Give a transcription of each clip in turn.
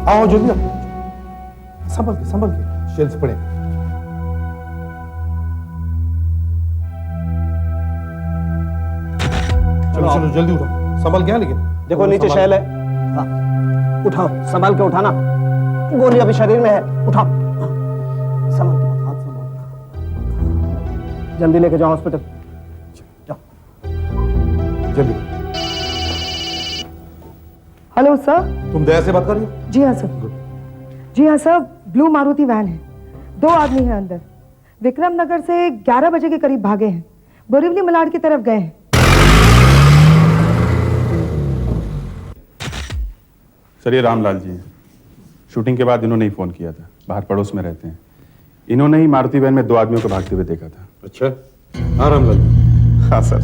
आओ जल्दी आओ, संभल के शेल्स पड़े। चलो जल्दी उठो, संभल गया लेकिन देखो नीचे शैल है। हाँ, उठाओ, संभाल के उठाना, गोली अभी शरीर में है, उठाओ। संभाल के, हाथ संभाल, जल्दी लेके जाओ हॉस्पिटल, जाओ जल्दी। Hello sir. तुम दया से बात कर रही हो? जी हाँ सर। जी हाँ सर, ब्लू मारुति वैन है, 2 आदमी हैं अंदर, विक्रम नगर से 11 बजे के करीब भागे हैं, बोरीवली मलाड की तरफ गए हैं। सर ये रामलाल जी हैं। शूटिंग के बाद इन्होंने ही फोन किया था, बाहर पड़ोस में रहते हैं। इन्होंने ही मारुति वैन में 2 आदमियों को भागते हुए देखा था। अच्छा, हाँ रामलाल। हाँ सर,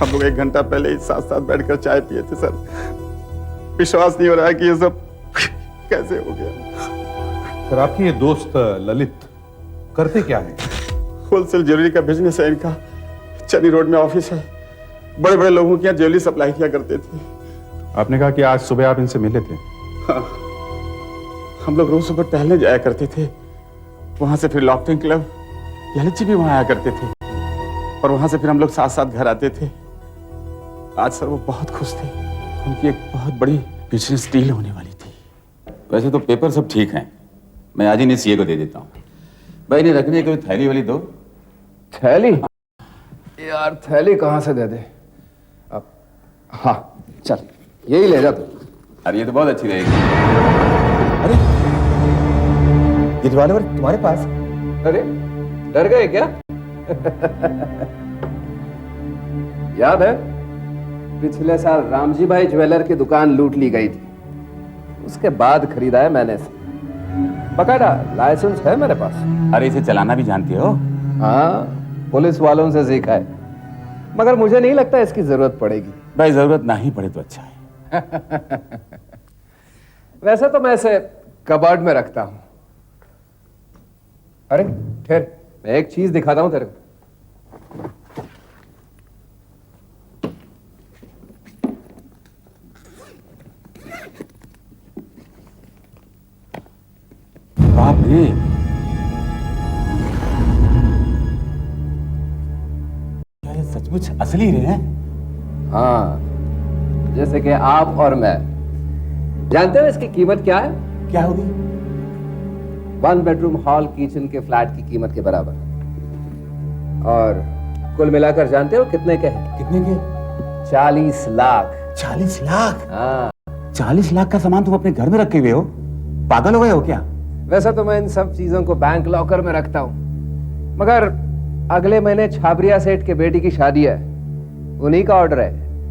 हम लोग 1 घंटा पहले ही साथ बैठकर चाय पिए थे सर। विश्वास नहीं हो रहा है कि ये सब कैसे हो गया। सर आपके ये दोस्त ललित करते क्या है? होलसेल ज्वेलरी का बिजनेस है इनका, चन्नी रोड में ऑफिस है, बड़े बड़े लोगों के यहाँ ज्वेलरी सप्लाई किया करते थे। आपने कहा कि आज सुबह आप इनसे मिले थे? हाँ, हम लोग रोज सुबह टहलने जाया करते थे, वहां से फिर लॉफ्टिंग क्लब, ललित जी भी वहां आया करते थे, और वहां से फिर हम लोग साथ साथ घर आते थे। आज सर वो बहुत खुश थे, उनकी एक बहुत बड़ी बिजनेस डील होने वाली थी। वैसे तो पेपर सब ठीक हैं, मैं आज ही इन्हें सीए को दे देता हूँ। भाई इन्हें रखने के लिए थैली वाली दो। थैली? यार थैली कहाँ से दे दे अब? हाँ चल यही ले जा तू। अरे ये तो बहुत अच्छी रहेगी। अरे ये रिवॉल्वर तुम्हारे पास? अरे डर गए क्या? याद है पिछले साल रामजी भाई ज्वेलर की दुकान लूट ली गई थी, उसके बाद खरीदा है मैंने इसे, बकायदा लाइसेंस है मेरे पास। अरे इसे चलाना भी जानती हो? हाँ पुलिस वालों से सीखा है, मगर मुझे नहीं लगता इसकी जरूरत पड़ेगी। भाई जरूरत ना ही पड़े तो अच्छा है। वैसे तो मैं इसे कबर्ड में रखता हूं। अरे ठहर, मैं एक चीज दिखाता हूं तेरे को। बाप रे, क्या ये सचमुच असली हीरे हैं? हाँ, जैसे कि आप और मैं। जानते हो इसकी कीमत क्या है? क्या होगी? 1 बेडरूम हॉल किचन के फ्लैट की कीमत के बराबर। और कुल मिलाकर जानते हो कितने के हैं? कितने के? 40 लाख। 40 लाख? हाँ। 40 लाख का सामान तुम अपने घर में रखे हुए हो? पागल हो गए हो क्या? वैसे तो मैं इन सब चीजों को बैंक लॉकर में रखता हूँ, मगर अगले महीने छाबरिया सेठ के बेटी की शादी है, उन्हीं का ऑर्डर है,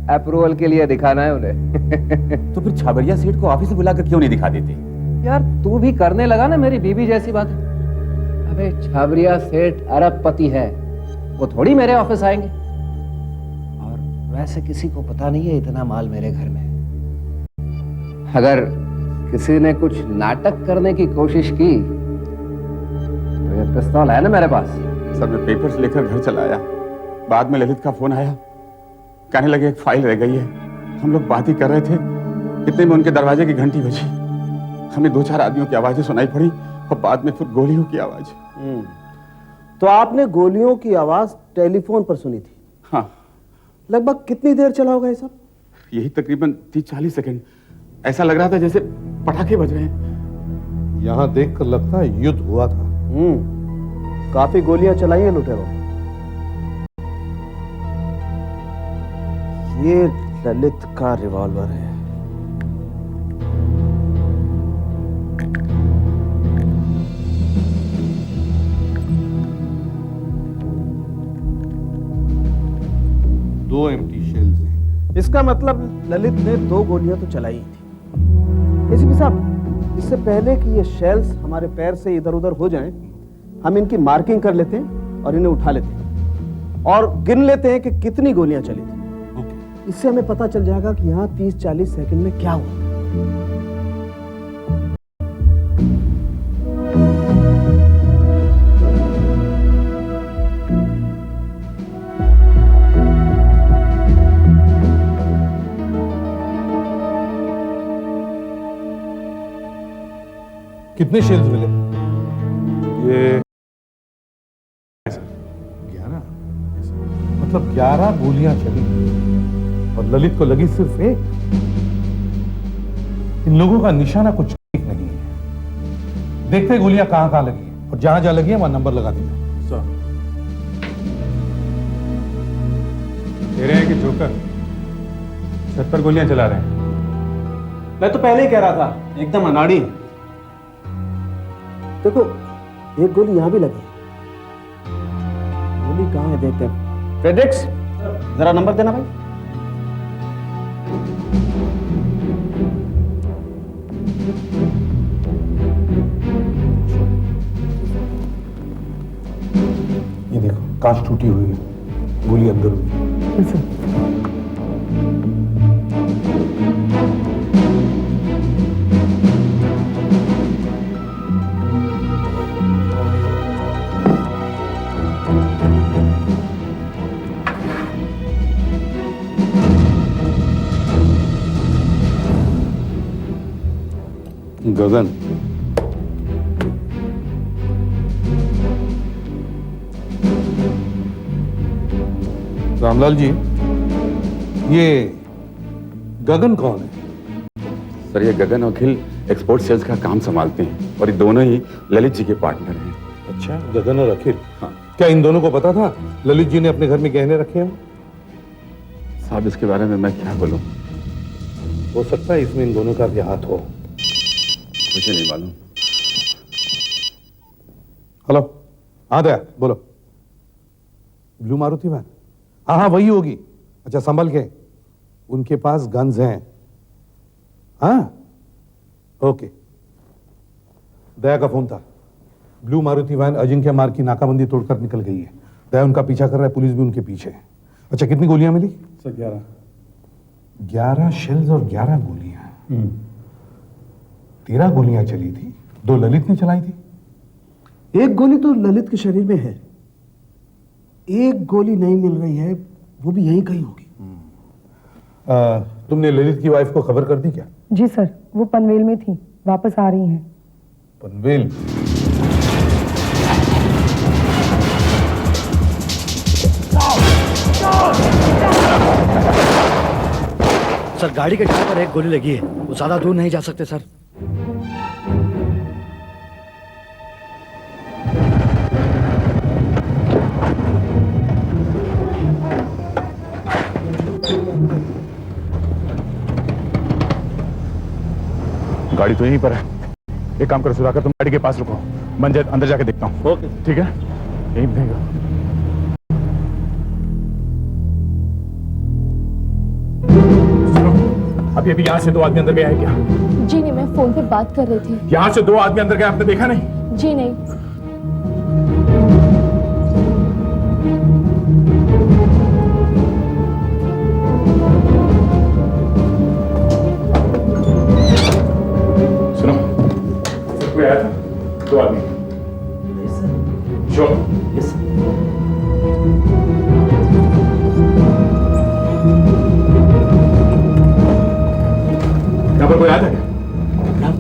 अप्रूवल के लिए दिखाना है उन्हें। तो फिर छाबरिया सेठ को ऑफिस में बुलाकर क्यों नहीं दिखा देते? यार तू भी करने लगा ना मेरी बीबी जैसी बात। अबे छाबरिया सेठ अरबपति है, वो थोड़ी मेरे ऑफिस आएंगे। और वैसे किसी को पता नहीं है इतना माल मेरे घर में। अगर किसी ने कुछ नाटक करने की कोशिश की तो ये पिस्तौल है ना मेरे पास। सर मैं पेपर्स लेकर घर चला आया, बाद में ललित का फोन आया, कहने लगे एक फाइल रह गई है। हम लोग बात ही कर रहे थे, इतने में उनके दरवाजे की घंटी बजी। हमें 2-4 आदमियों की आवाजें सुनाई पड़ी और बाद में फिर गोलियों की आवाज। तो आपने गोलियों की आवाज टेलीफोन पर सुनी थी? हाँ। लगभग कितनी देर चला होगा ये सब? यही तकरीबन 30-40 सेकंड। ऐसा लग रहा था जैसे पटाखे बज रहे हैं। यहाँ देखकर लगता है युद्ध हुआ था। काफी गोलियां चलाई हैं लुटेरों ने। ये ललित का रिवॉल्वर है। दो एम्प्टी शेल्स हैं। इसका मतलब ललित ने 2 गोलियां तो चलाई थी। एसीपी साहब, इससे पहले कि ये शेल्स हमारे पैर से इधर उधर हो जाएं, हम इनकी मार्किंग कर लेते हैं और इन्हें उठा लेते हैं और गिन लेते हैं कि कितनी गोलियां चली थी। इससे हमें पता चल जाएगा कि यहाँ 30-40 सेकंड में क्या हुआ। कितने शेल्स मिले? ये 11। मतलब 11 गोलियां चली और ललित को लगी सिर्फ एक। इन लोगों का निशाना कुछ ठीक नहीं है। देखते हैं गोलियां कहां कहां लगी हैं और जहां जहां लगी है वहां नंबर लगा दीजिए। कह रहे हैं कि जोकर छत पर गोलियां चला रहे हैं। मैं तो पहले ही कह रहा था, एकदम अनाड़ी है। देखो, एक गोली यहां भी लगी। गोली कहां है देखते हैं। फ्रेडरिक्स, जरा नंबर देना भाई। ये देखो, कांच टूटी हुई है, गोली अंदर हुई है। गगन, रामलाल जी, ये गगन कौन है? सर ये गगन और अखिल एक्सपोर्ट सेल्स का काम संभालते हैं और ये दोनों ही ललित जी के पार्टनर हैं। अच्छा, गगन और अखिल। हाँ। क्या इन दोनों को पता था ललित जी ने अपने घर में गहने रखे हैं? साहब इसके बारे में मैं क्या बोलूं? हो सकता है इसमें इन दोनों का भी हाथ हो। मुझे नहीं मालूम। हेलो, हाँ दया, बोलो। Blue Maruti van? हाँ हाँ, वही होगी। अच्छा, संभल के, उनके पास गन्स हैं। हाँ, ओके। दया का फोन था। ब्लू मारुति वैन अजिंक्य मार्ग की नाकाबंदी तोड़कर निकल गई है। दया उनका पीछा कर रहा है, पुलिस भी उनके पीछे है। अच्छा, कितनी गोलियां मिली? सर 11। 11 शेल्स और 11 गोलियां। 13 गोलियां चली थी, 2 ललित ने चलाई थी। एक गोली तो ललित के शरीर में है, एक गोली नहीं मिल रही है, वो भी यहीं कहीं होगी। तुमने ललित की वाइफ को खबर कर दी क्या? जी सर, वो पनवेल में थी, वापस आ रही हैं। पनवेल? सर गाड़ी के टायर पर एक गोली लगी है, वो ज्यादा दूर नहीं जा सकते सर। गाड़ी तो यहीं पर है। एक काम करो सुधाकर, तुम गाड़ी के पास रुको, मैं अंदर जाके देखता हूँ। ओके, ठीक है, यहीं रहेगा। अभी अभी यहाँ से 2 आदमी अंदर गए हैं क्या? जी नहीं, मैं फोन पे बात कर रही थी। यहाँ से 2 आदमी अंदर गए, आपने देखा नहीं? जी नहीं। सुनो, कोई आया था? 2 आदमी। श्योर? Yes sir. यहाँ पर कोई आया था क्या?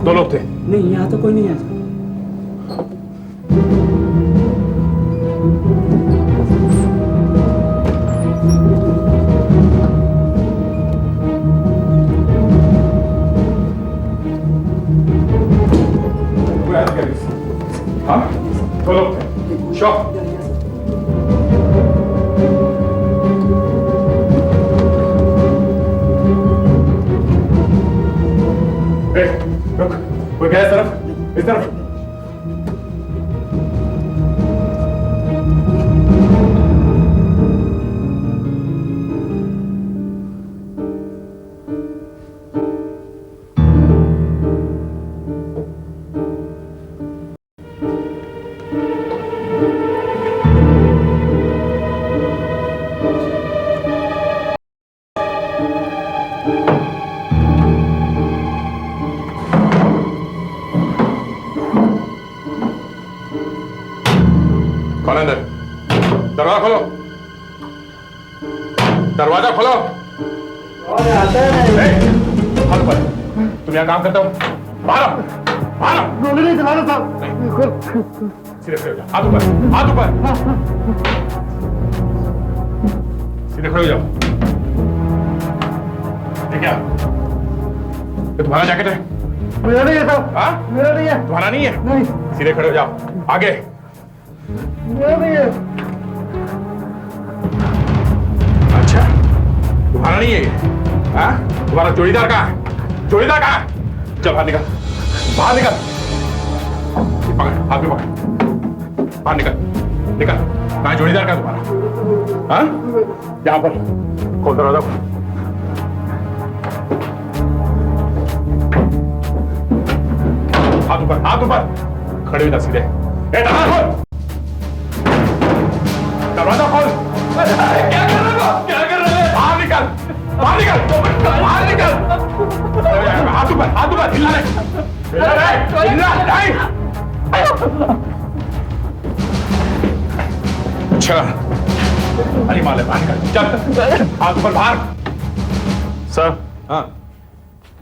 2 लोग थे। नहीं, यहाँ तो कोई नहीं आया। कोई आया था क्या? हाँ, 2 लोग थे। श्योर? रुक, कोई गया इस तरफ? इस तरफ? कौन अंदर? दरवाजा खोलो, दरवाजा खोलो। हाथ ऊपर। तुम यहाँ काम करते हो? बाहर आओ। मारो। गोली नहीं चलाना साहब। सीधे खड़े हो जाओ, हाथ ऊपर, हाथ ऊपर। सीधे खड़े हो जाओ। ये क्या? ये तुम्हारा जैकेट है? मेरा नहीं है साहब। हाँ? मेरा नहीं है। तुम्हारा नहीं है? नहीं, सीधे खड़े हो जाओ, आगे। मेरा नहीं है। अच्छा, तुम्हारा नहीं है ये? हाँ? तुम्हारा जोड़ीदार कहाँ है? जोड़ीदार कहाँ है? चल बाहर निकल, बाहर निकल। ये पकड़, हाथ में पकड़, बाहर निकल, निकल। कहाँ है जोड़ीदार का तुम्हारा? हाँ? यहाँ पर खोल दरवाजा खोल। हाथ ऊपर, हाथ ऊपर। खड़े हो जा सीधे। ए, दरवाजा खोल, दरवाजा खोल। क्या कर रहे हो? क्या कर रहे हो? बाहर निकल, बाहर निकल, बाहर निकल। हाथ ऊपर, हाथ ऊपर। हिलना नहीं, हिलना नहीं, हिलना नहीं। अच्छा, अरे माले बाहर निकल, चल, हाथ ऊपर, बाहर। सर, हाँ।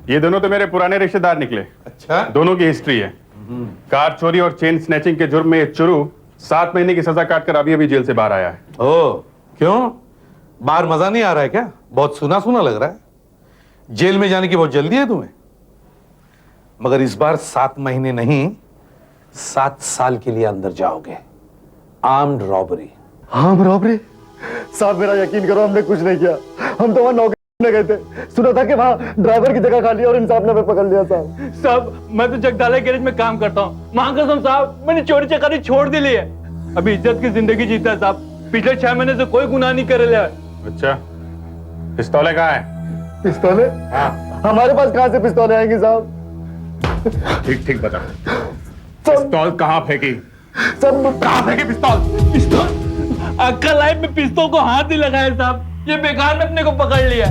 ये दोनों तो मेरे पुराने रिश्तेदार निकले। अच्छा। दोनों की हिस्ट्री है। कार चोरी और चेन स्नैचिंग के जुर्म में ये चुरू 7 महीने की सजा काटकर अभी अभी जेल से बाहर आया है। ओ, क्यों? बाहर मजा नहीं आ रहा है क्या? बहुत सुना सुना लग रहा है। जेल में जाने की बहुत जल्दी है तुम्हें। मगर इस बार 7 महीने नहीं, 7 साल के लिए अंदर जाओगे। Armed robbery. हाँ बराबरी। साहब मेरा यकीन करो, हमने कुछ नहीं किया। हम तो वहाँ नौकरी करने गए थे। सुना था कि वहाँ ड्राइवर की जगह खाली है और इंसाफ ने हमें पकड़ लिया साहब। साहब मैं तो जगदाले गैरेज में काम करता हूँ। मां कसम साहब, मैंने चोरी चकारी छोड़ दी है। अभी इज्जत की जिंदगी जीता है साहब। पिछले 6 महीने से कोई गुनाह नहीं कर लिया है। अच्छा, पिस्तौलें कहाँ है? पिस्तौले? हाँ, हमारे पास कहाँ से पिस्तौले आएंगे साहब? ठीक ठीक बता। पिस्तौल कहाँ फेंकी? सब कहाँ फेंकी पिस्तौल? पिस्तौल अक्कल लाइफ में पिस्तौल को हाथ नहीं लगाया साहब। ये बेकार में अपने को पकड़ लिया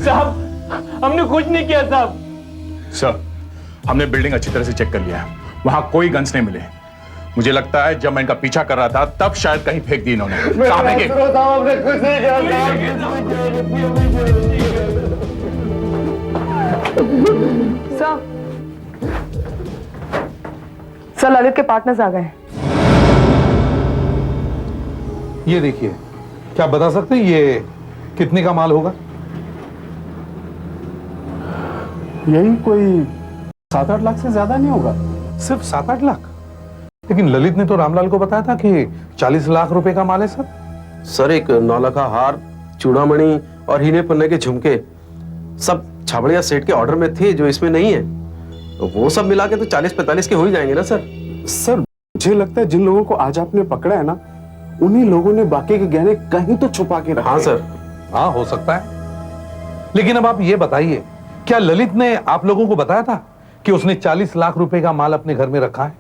साहब। हमने कुछ नहीं किया साहब। सर, हमने बिल्डिंग अच्छी तरह से चेक कर लिया है। वहां कोई गन्स नहीं मिले। मुझे लगता है जब मैं इनका पीछा कर रहा था तब शायद कहीं फेंक दी इन्होंने। कहाँ फेंके? साहब हमने कुछ नहीं किया। सर ललित के पार्टनर्स आ गए हैं। ये देखिए, क्या बता सकते हैं ये कितने का माल होगा? यही कोई 7-8 लाख से ज्यादा नहीं होगा। सिर्फ 7-8 लाख? लेकिन ललित ने तो रामलाल को बताया था कि 40 लाख रुपए का माल है सर। सर एक 9 लाख का हार, चूड़ामणि और हीरे पन्ने के झुमके सब छाबड़िया सेठ के ऑर्डर में थे जो इसमें नहीं है। तो वो सब मिला के तो 40-45 के हो ही जाएंगे ना सर। सर, मुझे लगता है जिन लोगों को आज आपने पकड़ा है ना, उन्हीं लोगों ने बाकी के गहने कहीं तो छुपा के रखे। हाँ सर। हाँ, हो सकता है। लेकिन अब आप ये बताइए, क्या ललित ने आप लोगों को बताया था कि उसने 40 लाख रुपए का माल अपने घर में रखा है?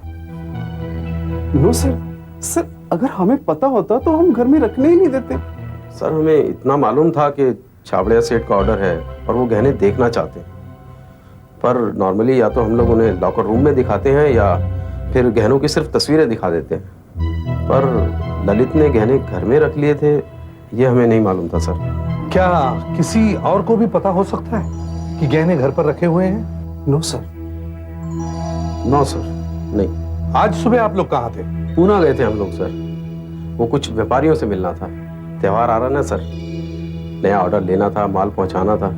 No sir. सर, अगर हमें पता होता तो हम घर में रखने ही नहीं देते। सर हमें इतना मालूम था कि छाबड़िया सेठ का ऑर्डर है और वो गहने देखना चाहते हैं। पर नॉर्मली या तो हम लोग उन्हें लॉकर रूम में दिखाते हैं या फिर गहनों की सिर्फ तस्वीरें दिखा देते हैं। पर ललित ने गहने घर में रख लिए थे, ये हमें नहीं मालूम था सर। क्या किसी और को भी पता हो सकता है कि गहने घर पर रखे हुए हैं? No sir. नो सर, नहीं। आज सुबह आप लोग कहाँ थे? पूना गए थे हम लोग सर। वो कुछ व्यापारियों से मिलना था। त्योहार आ रहा ना सर, नया ऑर्डर लेना था, माल पहुंचाना था।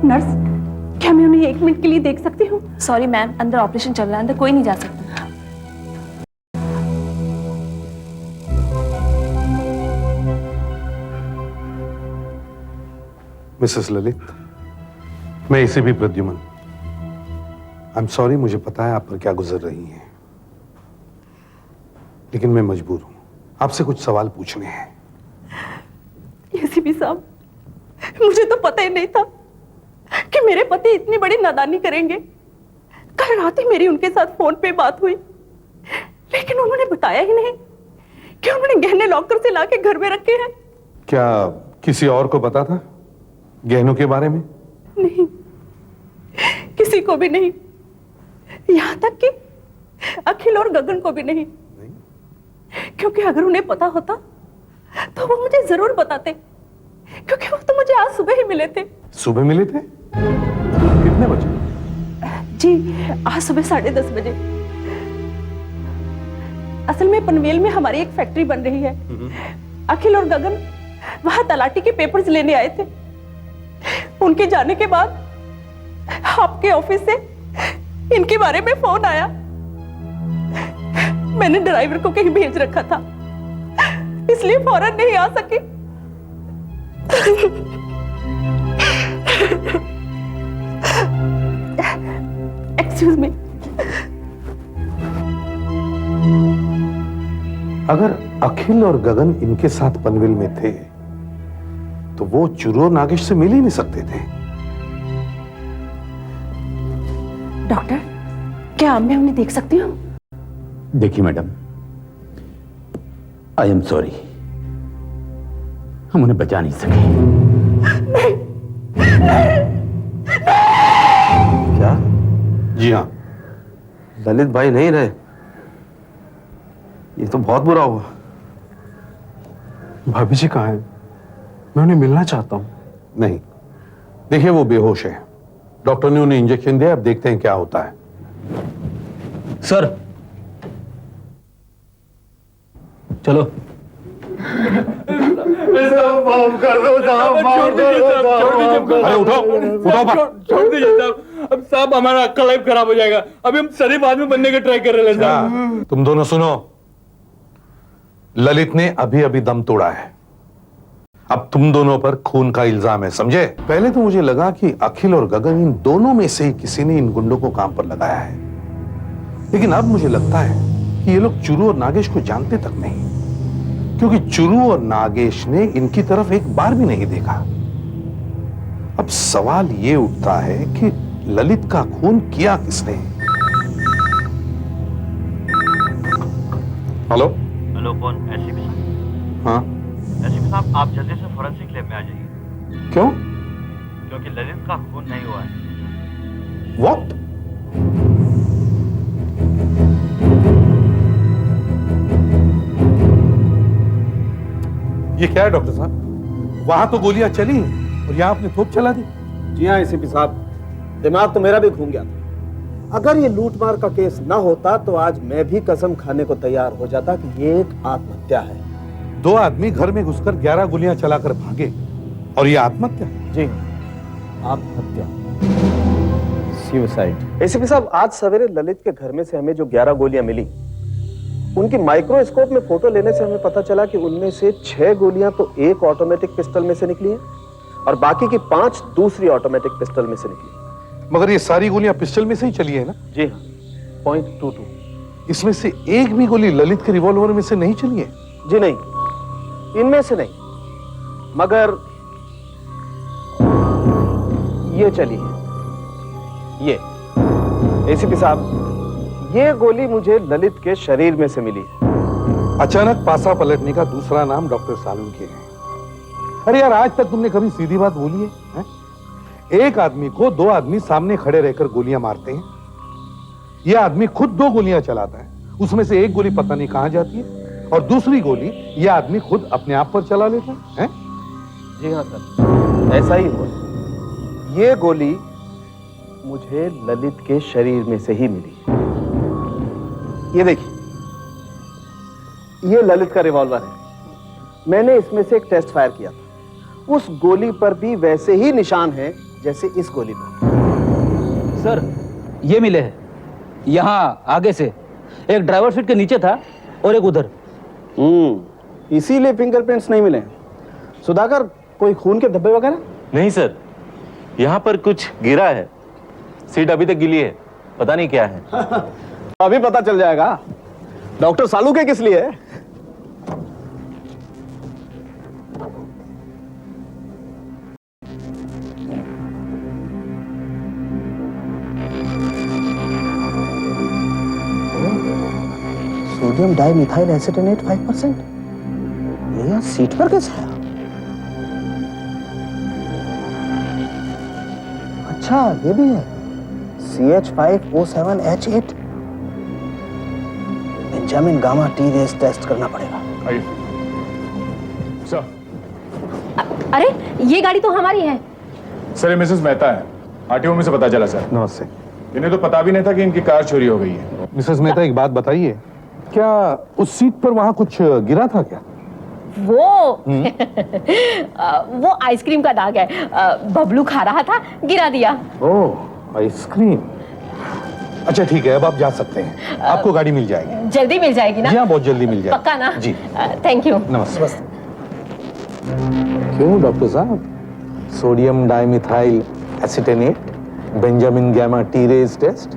नर्स, क्या मैं उन्हें 1 मिनट के लिए देख सकती हूँ? सॉरी मैम, अंदर ऑपरेशन चल रहा है, अंदर कोई नहीं जा सकता। मिसेस ललित, मैं इसे भी प्रद्युमन। आई एम सॉरी, मुझे पता है आप पर क्या गुजर रही हैं, लेकिन मैं मजबूर हूं, आपसे कुछ सवाल पूछने हैं। एसीपी साहब, मुझे तो पता ही नहीं था कि मेरे पति इतनी बड़ी नादानी करेंगे। कल रात ही मेरी उनके साथ फोन पे बात हुई, लेकिन उन्होंने बताया ही नहीं कि उन्होंने गहने लॉकर से लाके घर में रखे हैं। क्या किसी और को पता था गहनों के बारे में? नहीं, किसी को भी नहीं, यहां तक कि अखिल और गगन को भी नहीं। क्योंकि अगर उन्हें पता होता तो वो मुझे जरूर बताते, क्योंकि वो तो मुझे आज सुबह ही मिले थे। सुबह मिले थे? कितने बजे? जी, आज सुबह 10:30 बजे। असल में पनवेल में हमारी एक फैक्ट्री बन रही है। अखिल और गगन वहां तलाटी के पेपर्स लेने आए थे। उनके जाने के बाद आपके ऑफिस से इनके बारे में फोन आया। मैंने ड्राइवर को कहीं भेज रखा था, इसलिए फौरन नहीं आ सकी। Excuse me. अगर अखिल और गगन इनके साथ पनवेल में थे तो वो चुरू और नागेश से मिल ही नहीं सकते थे। डॉक्टर, क्या मैं उन्हें देख सकती हूँ? देखिए मैडम, आई एम सॉरी, हम उन्हें बचा नहीं सके। क्या? जी हाँ। ललित भाई नहीं रहे? ये तो बहुत बुरा हुआ। भाभी जी कहाँ हैं? मैं उन्हें मिलना चाहता हूँ। नहीं, देखिए वो बेहोश है। डॉक्टर ने उन्हें इंजेक्शन दिया, अब देखते हैं क्या होता है। सर चलो। अरे उठो उठो बाप। छोड़ दीजिए साहब, अब साहब हमारा अक्ल लाइफ खराब हो जाएगा। अभी हम शरीफ आदमी बनने के ट्राई कर रहे हैं साहब। तुम दोनों सुनो, ललित ने अभी अभी दम तोड़ा है। अब तुम दोनों पर खून का इल्जाम है, समझे? पहले तो मुझे लगा कि अखिल और गगन इन दोनों में से ही किसी ने इन गुंडों को काम पर लगाया है, लेकिन अब मुझे लगता है कि ये लोग चुरू और नागेश को जानते तक नहीं, क्योंकि चुरू और नागेश ने इनकी तरफ एक बार भी नहीं देखा। अब सवाल ये उठता है कि ललित का खून किया किसने? हेलो हेलो, कौन? एसपी साहब? हाँ, एसपी साहब, आप जल्दी से फॉरेंसिक लैब में आ जाइए। क्यों? क्योंकि ललित का खून नहीं हुआ है। What? ये क्या है डॉक्टर साहब? वहां तो गोलियां चली और यहाँ आपने तोप चला दी। जी हाँ एसीपी साहब, दिमाग तो मेरा भी घूम गया था। अगर ये लूटमार का केस ना होता तो आज मैं भी कसम खाने को तैयार हो जाता कि ये एक आत्महत्या है। 2 आदमी घर में घुसकर 11 गोलियां चलाकर भागे और ये आत्महत्या? जी आत्महत्या, सुसाइड। एसीपी साहब, आज सवेरे ललित के घर में से हमें जो 11 गोलियां मिली, उनकी माइक्रोस्कोप में फोटो लेने से हमें पता चला कि उनमें से 6 गोलियां तो एक ऑटोमेटिक पिस्टल में से निकली हैं और बाकी की 5 दूसरी ऑटोमेटिक पिस्टल में से निकली। मगर ये सारी गोलियां पिस्टल में से ही चली है ना? जी हाँ, .22। इसमें से एक भी गोली ललित के रिवॉल्वर में से नहीं चली है? जी नहीं, इनमें से नहीं, मगर ये चली है। ये एसीपी साहब, ये गोली मुझे ललित के शरीर में से मिली है। अचानक पासा पलटने का दूसरा नाम डॉक्टर सालुंखे है। अरे यार, आज तक तुमने कभी सीधी बात बोली है, हैं? एक आदमी को 2 आदमी सामने खड़े रहकर गोलियां मारते हैं। यह आदमी खुद 2 गोलियां चलाता है, उसमें से एक गोली पता नहीं कहां जाती है और दूसरी गोली यह आदमी खुद अपने आप पर चला लेता है। जी हाँ सर, ऐसा ही हुआ। ये गोली मुझे ललित के शरीर में से ही मिली। ये देखिए, ये ललित का रिवॉल्वर है। मैंने इसमें से एक टेस्ट फायर किया था, उस गोली पर भी वैसे ही निशान हैं जैसे इस गोली पर। सर ये मिले हैं, यहाँ आगे से एक ड्राइवर सीट के नीचे था और एक उधर। इसीलिए फिंगरप्रिंट्स नहीं मिले। सुधाकर, कोई खून के धब्बे वगैरह? नहीं सर, यहाँ पर कुछ गिरा है। सीट अभी तक गिली है, पता नहीं क्या है। अभी पता चल जाएगा। डॉक्टर सालुंखे किस लिए है? सोडियम डाइमिथाइल एसिटेनेट 5%। ये यहाँ सीट पर कैसे आया? अच्छा ये भी है, CH5O7H8। बेंजामिन गामा टी रेस टेस्ट करना पड़ेगा। सर अरे ये गाड़ी तो हमारी है। सर ये मिसेस मेहता है, आरटीओ में से पता चला सर। नमस्ते। इन्हें तो पता भी नहीं था कि इनकी कार चोरी हो गई है। मिसेस मेहता, एक बात बताइए, क्या उस सीट पर वहां कुछ गिरा था क्या? वो आइसक्रीम का दाग है। बबलू खा रहा था, गिरा दिया। ओह, आइसक्रीम। अच्छा ठीक है, अब आप जा सकते हैं, आपको गाड़ी मिल जाएगी। जल्दी मिल जाएगी ना? जी हाँ, बहुत जल्दी मिल जाएगी। पक्का ना? जी। Thank you. नमस्ते। क्यों डॉक्टर साहब, सोडियम डाइमिथाइल एसिटेनेट, Benjamin gamma T race test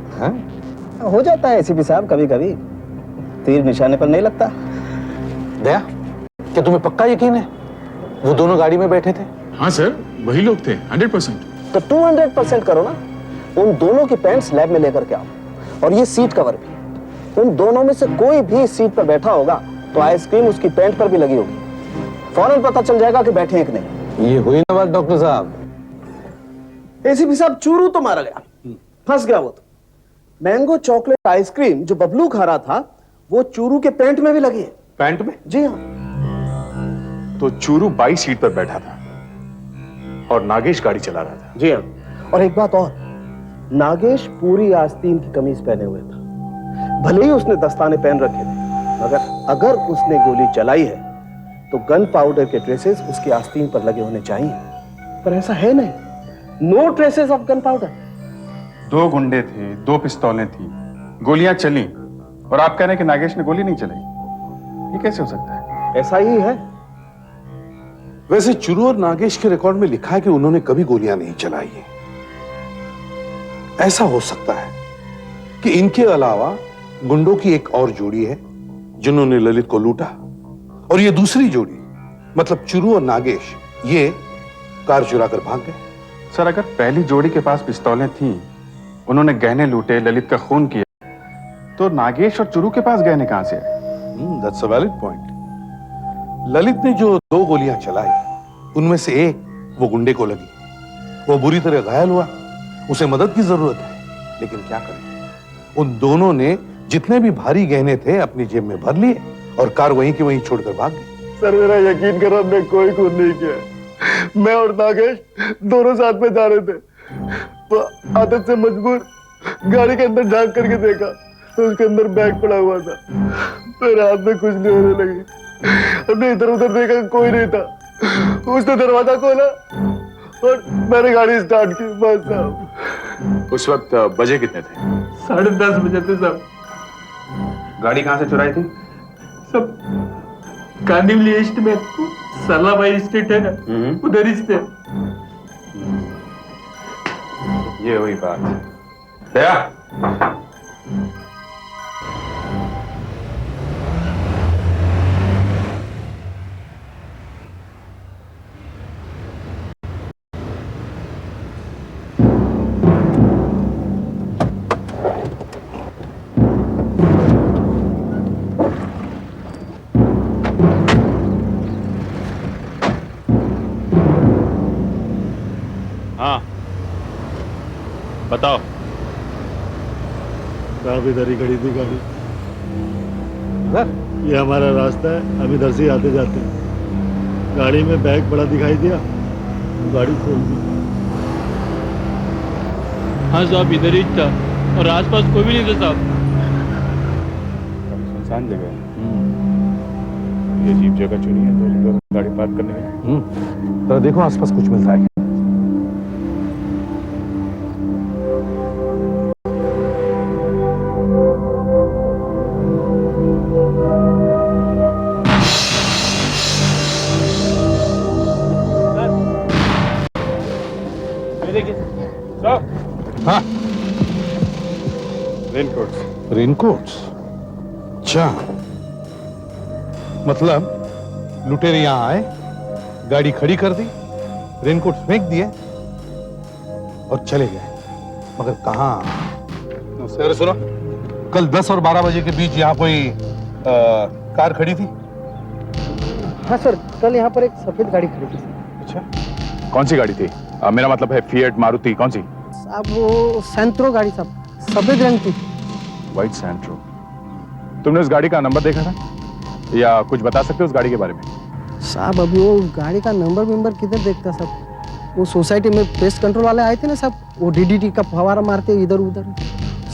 हो जाता है एसीपी साहब, कभी कभी तीर निशाने पर नहीं लगता। दया, क्या तुम्हें पक्का यकीन है वो दोनों गाड़ी में बैठे थे? हाँ सर, वही लोग थे, 100%। तो 200% करो ना। उन दोनों की पैंट्स लैब में लेकर के आओ, और ये सीट कवर भी। उन दोनों में से कोई भी इस सीट पर बैठा होगा तो आइसक्रीम उसकी पैंट पर भी लगी होगी, फौरन पता चल जाएगा कि बैठे हैं कि नहीं। ये हुई ना बात डॉक्टर साहब। एसीपी साहब, चूरू तो मारा गया, फंस गया वो तो। मैंगो चॉकलेट आइसक्रीम जो बबलू खा रहा था वो चूरू के पैंट में भी लगी है। पैंट में? जी हाँ। तो चूरू बाई सीट पर बैठा था और नागेश गाड़ी चला रहा था। जी हाँ। और एक बात और, नागेश पूरी आस्तीन की कमीज पहने हुए था। भले ही उसने दस्ताने पहन रखे थे, मगर अगर उसने गोली चलाई है तो गन पाउडर के ट्रेसेस उसकी आस्तीन पर लगे होने चाहिए, पर ऐसा है नहीं। No traces of gunpowder. 2 गुंडे थे, 2 पिस्तौलें थी, गोलियां चली, और आप कह रहे हैं कि नागेश ने गोली नहीं चलाई? ये कैसे हो सकता है? ऐसा ही है। वैसे चूरू और नागेश के रिकॉर्ड में लिखा है कि उन्होंने कभी गोलियां नहीं चलाई है। ऐसा हो सकता है कि इनके अलावा गुंडों की एक और जोड़ी है जिन्होंने ललित को लूटा, और ये दूसरी जोड़ी मतलब चूरू और नागेश ये कार चुरा कर भाग गए। सर अगर पहली जोड़ी के पास पिस्तौलें थीं, उन्होंने गहने लूटे, ललित का खून किया, तो नागेश और चूरू के पास गहने कहां से आए? That's a valid point. Lalit ने जो 2 गोलियां चलाई उनमें से एक वो गुंडे को लगी, वो बुरी तरह घायल हुआ, उसे मदद की जरूरत है, लेकिन क्या करें, उन दोनों ने जितने भी भारी गहने थे अपनी जेब में भर लिए और कार वहीं की वहीं छोड़कर भाग गए। सर मेरा यकीन करो, हमने कोई खून नहीं किया। मैं और नागेश दोनों साथ में जा रहे थे, तो आदत से मजबूर गाड़ी के अंदर झांक करके देखा तो उसके अंदर बैग पड़ा हुआ था। मेरे हाथ में कुछ नहीं होने लगी। हमने इधर उधर देखा, कोई नहीं था। उसने दरवाजा खोला और मैंने गाड़ी स्टार्ट की, बस साहब। उस वक्त बजे कितने थे? 10:30 बजे थे साहब। गाड़ी कहां से चुराई थी? सब कांदिवली ईस्ट में सरलाबाई स्ट्रीट है ना, उधर ही थे। ये हुई बात। दया, हाँ बताओ। साहब इधर ही खड़ी थी गाड़ी, ये हमारा रास्ता है, हम इधर से आते जाते हैं। गाड़ी में बैग बड़ा दिखाई दिया, गाड़ी खोल दी। हाँ साहब, इधर ही था और आसपास कोई भी नहीं था साहब। सुनसान जगह है, ये अजीब जगह चुनी है, तो लोग गाड़ी पार्क करने गए। तो देखो आसपास कुछ मिलता है। हाँ, रेनकोट्स। रेनकोट्स। अच्छा, मतलब लुटेरे यहां आए, गाड़ी खड़ी कर दी, रेनकोट फेंक दिए और चले गए, मगर कहां? अरे सुनो, कल 10 और 12 बजे के बीच यहां कोई कार खड़ी थी? हाँ सर, कल यहाँ पर एक सफेद गाड़ी खड़ी थी। अच्छा, कौन सी गाड़ी थी? मेरा मतलब है फिएट, मारुति, कौन सी? साहब वो सेंट्रो गाड़ी साहब, सफेद रंग की। White Santro. तुमने उस गाड़ी का नंबर देखा था या कुछ बता सकते हो उस गाड़ी के बारे में? साहब अभी वो गाड़ी का नंबर किधर देखता साहब, वो सोसाइटी में पेस्ट कंट्रोल वाले आए थे ना साहब, वो डीडीटी का फवारा मारते इधर उधर,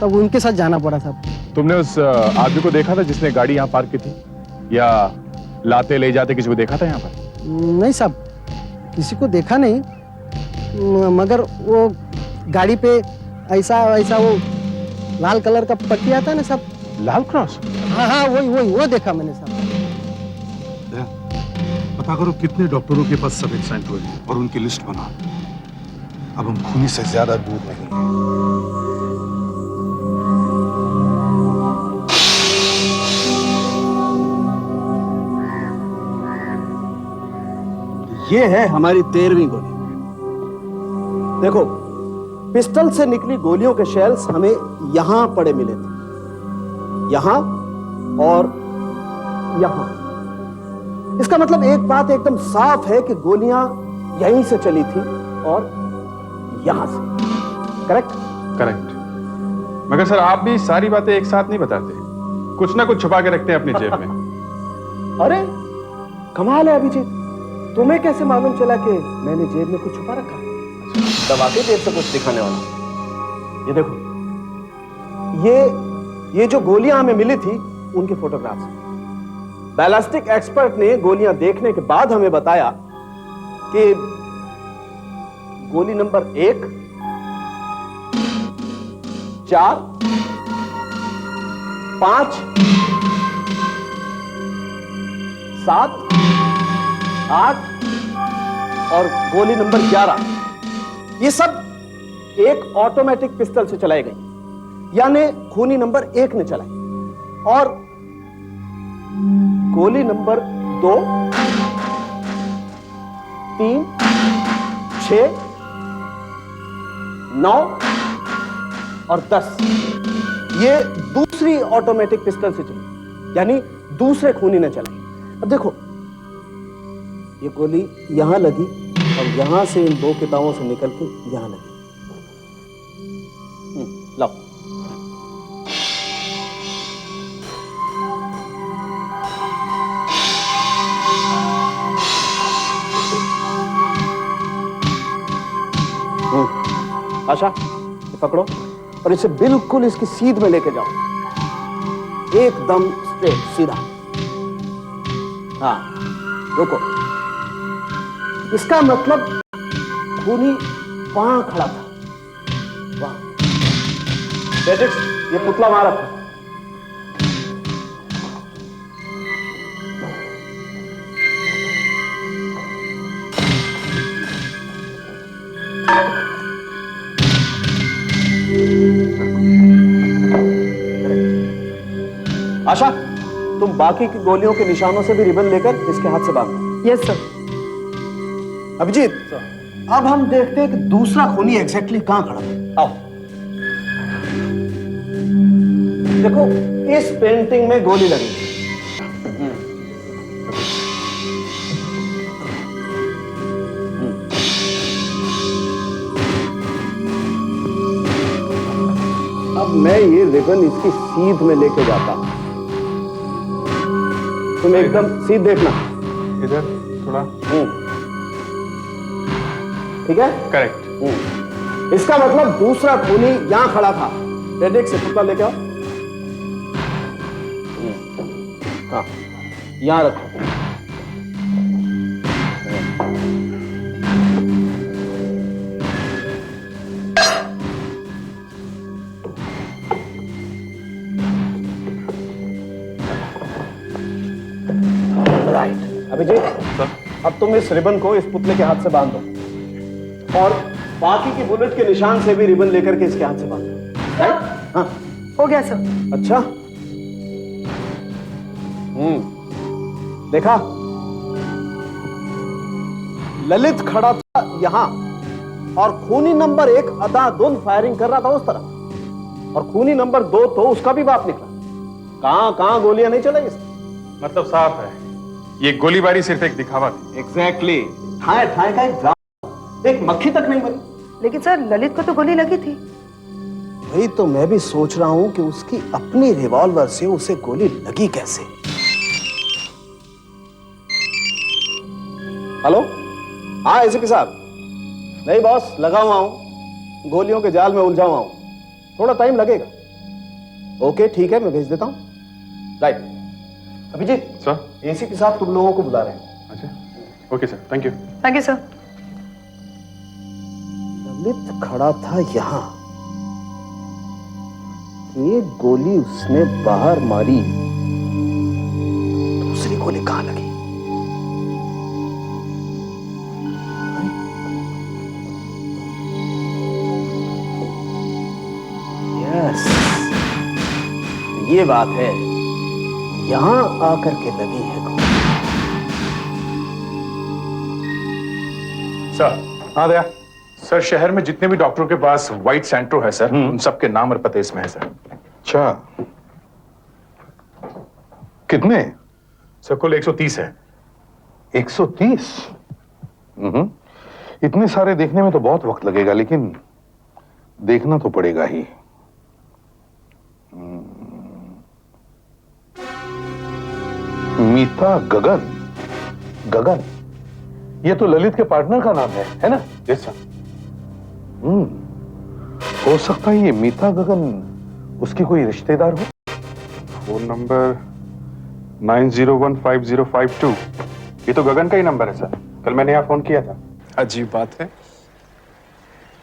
सब उनके साथ जाना पड़ा साहब। तुमने उस आदमी को देखा था जिसने गाड़ी यहाँ पार्क की थी, या लाते ले जाते किसी को देखा था यहाँ पर? नहीं साहब, किसी को देखा नहीं, मगर वो गाड़ी पे ऐसा वो लाल कलर का पट्टी आता है ना साहब, लाल क्रॉस। हाँ वही वो देखा मैंने साहब। पता करो कितने डॉक्टरों के पास सफेद सैंट्रो है और उनकी लिस्ट बना। अब हम खूनी से ज्यादा दूर नहीं। ये है हमारी 13वीं गोली। देखो, पिस्टल से निकली गोलियों के शेल्स हमें यहां पड़े मिले थे, यहां और यहां। इसका मतलब एक बात एकदम साफ है कि गोलियां यहीं से चली थी और यहां से। करेक्ट? करेक्ट। मगर सर आप भी सारी बातें एक साथ नहीं बताते, कुछ ना कुछ छुपा के रखते हैं अपनी जेब में। अरे कमाल है अभिजीत, तुम्हें कैसे मालूम चला कि मैंने जेब में कुछ छुपा रखा? दबा के जेब से कुछ दिखाने वाला। ये देखो, ये जो गोलियां हमें मिली थी उनके फोटोग्राफ्स। बैलिस्टिक एक्सपर्ट ने गोलियां देखने के बाद हमें बताया कि गोली नंबर 1, 4, 5, 7, 8 और गोली नंबर 11, ये सब एक ऑटोमेटिक पिस्टल से चलाई गई, यानी खूनी नंबर 1 ने चलाई। और गोली नंबर 2, 3, 6, 9 और 10 ये दूसरी ऑटोमेटिक पिस्टल से चली, यानी दूसरे खूनी ने चलाई। अब देखो, ये गोली यहां लगी और यहां से इन 2 किताबों से निकल के यहां लगी। लाओ। आशा, ये पकड़ो और इसे बिल्कुल इसकी सीध में लेके जाओ, एकदम स्ट्रेट सीधा। हाँ, रुको। इसका मतलब खूनी वहां खड़ा था, वहां। बेटिक्स, ये पुतला मारा था। आशा, तुम बाकी की गोलियों के निशानों से भी रिबन लेकर इसके हाथ से बांधो। Yes sir. अभिजीत, अब हम देखते हैं कि दूसरा खूनी एग्जैक्टली कहां खड़ा है। आओ, देखो, इस पेंटिंग में गोली लगी। अब मैं ये रिबन इसकी सीध में लेके जाता हूं, तुम एकदम सीध देखना। इधर थोड़ा। ठीक है? करेक्ट। इसका मतलब दूसरा खूनी यहां खड़ा था। रेडिक से पुतला लेके आओ। हाँ, यहां रखो। राइट। अभिजीत, अब तुम इस रिबन को इस पुतले के हाथ से बांध दो और बाकी की बुलेट के निशान से भी रिबन लेकर के इसके हाथ से बांध दो। राइट? हाँ, हो गया सर। अच्छा। देखा, ललित खड़ा था यहां और खूनी नंबर 1 अंधाधुंध फायरिंग कर रहा था उस तरफ, और खूनी नंबर 2 तो उसका भी बाप निकला। कहां गोलियां नहीं चलाई इसने। मतलब साफ है, ये गोलीबारी सिर्फ एक दिखावा थी। एग्जैक्टली। ठाए ठाए का एक ड्रामा, एक मक्खी तक नहीं मरी। लेकिन सर ललित को तो गोली लगी थी। वही तो मैं भी सोच रहा हूं कि उसकी अपनी रिवॉल्वर से उसे गोली लगी कैसे। हेलो, हाँ एसीपी साहब। नहीं बॉस, लगा हुआ हूं, गोलियों के जाल में उलझा हुआ हूं, थोड़ा टाइम लगेगा। ओके ठीक है, मैं भेज देता हूं। राइट। अभिजीत सर। एसीपी साहब तुम लोगों को बुला रहे हैं। अच्छा, okay sir, thank you. Thank you sir. Lalit खड़ा था यहां, एक गोली उसने बाहर मारी, दूसरी गोली कहां लगी? यस, ये बात है, यहां आकर के लगी है गोली। सर हाँ दया सर, शहर में जितने भी डॉक्टरों के पास व्हाइट सेंट्रो है सर, उन सबके नाम और पते इसमें है सर। अच्छा, कितने? सर कुल 130 है। 130? इतने सारे देखने में तो बहुत वक्त लगेगा, लेकिन देखना तो पड़ेगा ही। मीता गगन। गगन, ये तो ललित के पार्टनर का नाम है ना? Yes sir. हो सकता है ये मीता गगन उसकी कोई रिश्तेदार हो। फोन नंबर 90150552, ये तो गगन का ही नंबर है सर, कल मैंने यहाँ फोन किया था। अजीब बात है,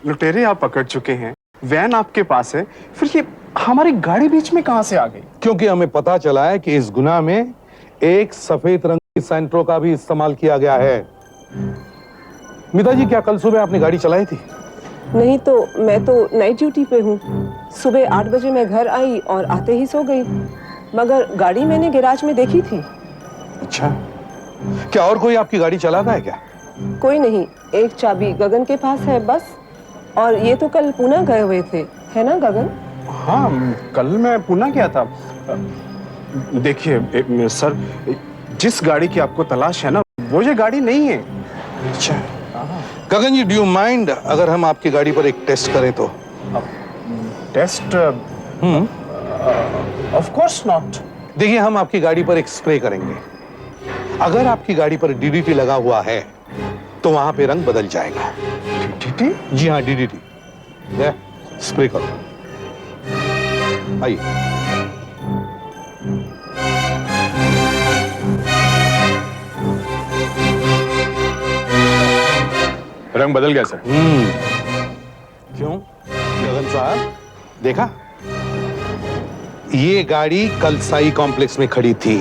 लुटेरे आप पकड़ चुके हैं, वैन आपके पास है, फिर ये हमारी गाड़ी बीच में कहां से आ गई? क्योंकि हमें पता चला है कि इस गुनाह में एक सफेद रंग की सेंट्रो का भी इस्तेमाल किया गया है। मीता जी, क्या कल सुबह आपने गाड़ी चलाई थी? नहीं तो मैं तो नाइट ड्यूटी पे हूँ। सुबह 8 बजे मैं घर आई और आते ही सो गई, मगर गाड़ी मैंने गैराज में देखी थी। अच्छा, क्या और कोई आपकी गाड़ी चलाता है क्या? कोई नहीं, एक चाबी गगन के पास है बस। और ये तो कल पुणे गए हुए थे, है ना गगन? हाँ, कल मैं पुणे गया था। देखिए सर, जिस गाड़ी की आपको तलाश है ना, वो ये गाड़ी नहीं है। अच्छा गगन जी, डू यू माइंड अगर हम आपकी गाड़ी पर एक टेस्ट करें तो? टेस्ट? Of course not. देखिए, हम आपकी गाड़ी पर एक स्प्रे करेंगे। अगर आपकी गाड़ी पर डीडीटी लगा हुआ है तो वहां पे रंग बदल जाएगा। डीडीटी? जी हाँ, डीडीटी। स्प्रे करो। आइए। रंग बदल गया सर। क्यों गगन साहब, देखा? ये गाड़ी कल साई कॉम्प्लेक्स में खड़ी थी,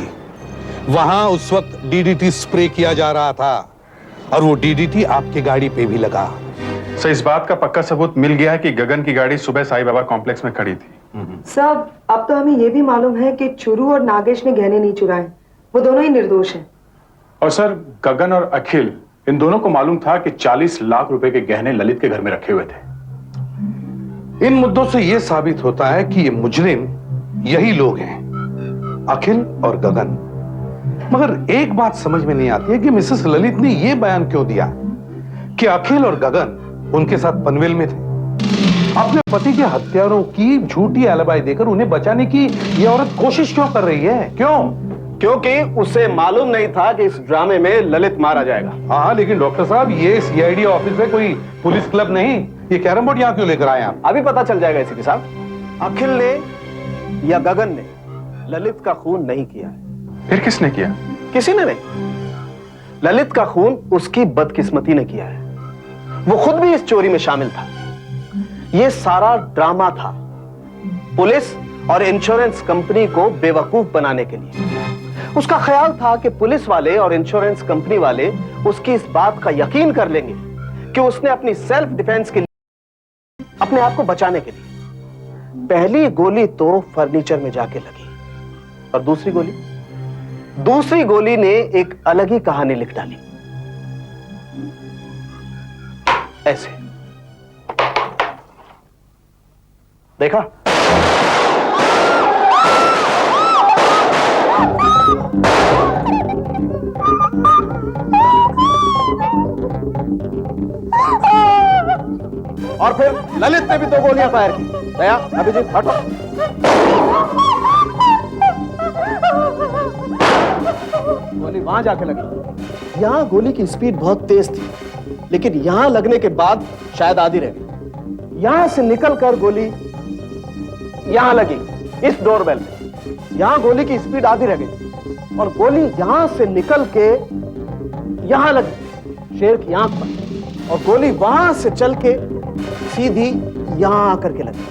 वहां उस वक्त डीडीटी स्प्रे किया जा रहा था और वो डीडीटी आपकी गाड़ी पे भी लगा। सर, इस बात का पक्का सबूत मिल गया है कि गगन की गाड़ी सुबह साई बाबा कॉम्प्लेक्स में खड़ी थी। साहब, अब तो हमें यह भी मालूम है कि चुरू और नागेश ने गहने नहीं चुराए, वो दोनों ही निर्दोष हैं। और सर, गगन और अखिल, इन दोनों को मालूम था कि 40 लाख रुपए के गहने ललित के घर में रखे हुए थे। इन मुद्दों से यह साबित होता है कि ये मुजरिम यही लोग हैं, अखिल और गगन। मगर एक बात समझ में नहीं आती है कि मिसेस ललित ने यह बयान क्यों दिया कि अखिल और गगन उनके साथ पनवेल में थे। अपने पति के हत्यारों की झूठी एलिबाई देकर उन्हें बचाने की यह औरत कोशिश क्यों कर रही है? क्यों? क्योंकि उसे मालूम नहीं था कि इस ड्रामे में ललित मारा जाएगा। हाँ, लेकिन डॉक्टर साहब, ये सीआईडी ऑफिस है, कोई पुलिस क्लब नहीं। ये कैरम बोर्ड यहाँ क्यों लेकर आए आप? अभी पता चल जाएगा एसीपी साहब। अखिल ने या गगन ने ललित का खून नहीं किया है। फिर किसने किया? किसी ने नहीं। ललित का खून उसकी बदकिस्मती ने किया है। वो खुद भी इस चोरी में शामिल था। ये सारा ड्रामा था पुलिस और इंश्योरेंस कंपनी को बेवकूफ बनाने के लिए। उसका ख्याल था कि पुलिस वाले और इंश्योरेंस कंपनी वाले उसकी इस बात का यकीन कर लेंगे कि उसने अपनी सेल्फ डिफेंस के लिए, अपने आप को बचाने के लिए, पहली गोली तो फर्नीचर में जाके लगी और दूसरी गोली ने एक अलग ही कहानी लिख डाली। ऐसे देखा? और फिर ललित ने भी 2 गोलियां फायर की। दया, अभिजीत हटो। गोली वहां जाके लगी। यहां गोली की स्पीड बहुत तेज थी, लेकिन यहां लगने के बाद शायद आधी रह गई। यहां से निकलकर गोली यहां लगी, इस डोरबेल पे। यहां गोली की स्पीड आधी रह गई और गोली यहां से निकल के यहां लगी, शेर की आंख पर, और गोली वहां से चल के सीधी यहां आकर के लगी।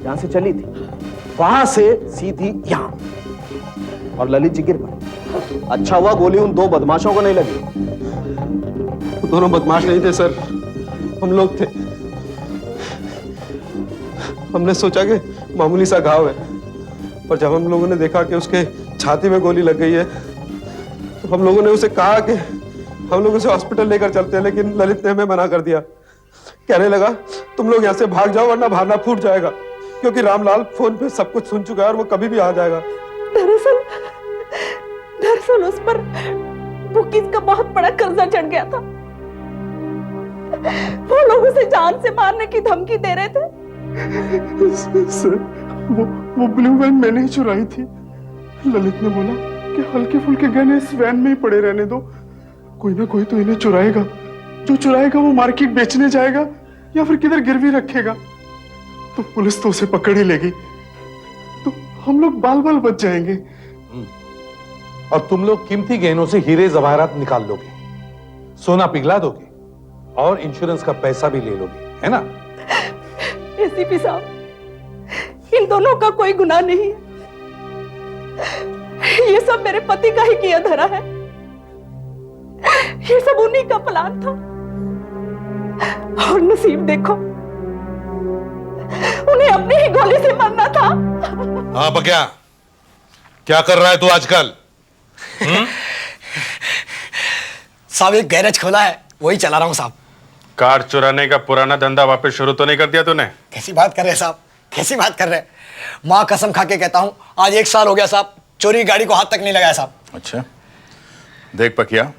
यहां से चली थी, वहां से सीधी यहां, और ललित जी गिर पड़े। अच्छा हुआ गोली उन 2 बदमाशों को नहीं लगी। वो दोनों बदमाश नहीं थे सर, हम लोग थे। हमने सोचा कि मामूली सा घाव है, पर जब हम लोगों ने देखा कि उसके छाती में गोली लग गई है, तो हम लोगों ने उसे कहा कि हम लोग उसे हॉस्पिटल लेकर चलते हैं, लेकिन ललित ने हमें मना कर दिया। कहने लगा तुम लोग यहाँ से भाग जाओ वरना भागना फूट जाएगा, क्योंकि रामलाल फोन पे सब कुछ सुन चुका है और वो कभी भी आ जाएगा। दरअसल उस पर बुकीज का बहुत बड़ा कर्जा चढ़ गया था। वो लोग उसे जान से मारने की धमकी दे रहे थे। सर, वो ब्लू वैन मैंने ही चुराई थी। ललित ने बोला कि हल्के फुल्के गहने इस वैन में ही पड़े रहने दो, कोई ना कोई तो इन्हें चुराएगा। जो चुराएगा वो मार्केट बेचने जाएगा या फिर किधर गिरवी रखेगा, तो पुलिस तो उसे पकड़ ही लेगी, तो हम लोग बाल बाल बच जाएंगे। और तुम लोग कीमती गहनों से हीरे जवाहरात निकाल लोगे, सोना पिघला दोगे और इंश्योरेंस का पैसा भी ले लोगे, है ना? एसीपी साहब, इन दोनों का कोई गुनाह नहीं है। ये सब मेरे पति का ही किया धरा है। ये सब उन्हीं का प्लान था, और नसीब देखो, उन्हें अपनी ही गोली से मरना था। हाँ बग्या, क्या कर रहा है तू आजकल? साहब एक गैरेज खोला है, वही चला रहा हूँ साहब। कार चुराने का पुराना धंधा वापस शुरू तो नहीं कर दिया तूने? कैसी बात कर रहे हैं साहब, कैसी बात कर रहे हैं? माँ कसम खा के कहता हूँ, आज 1 साल हो गया साहब, चोरी की गाड़ी को हाथ तक नहीं लगाया साहब। अच्छा, देख पकिया,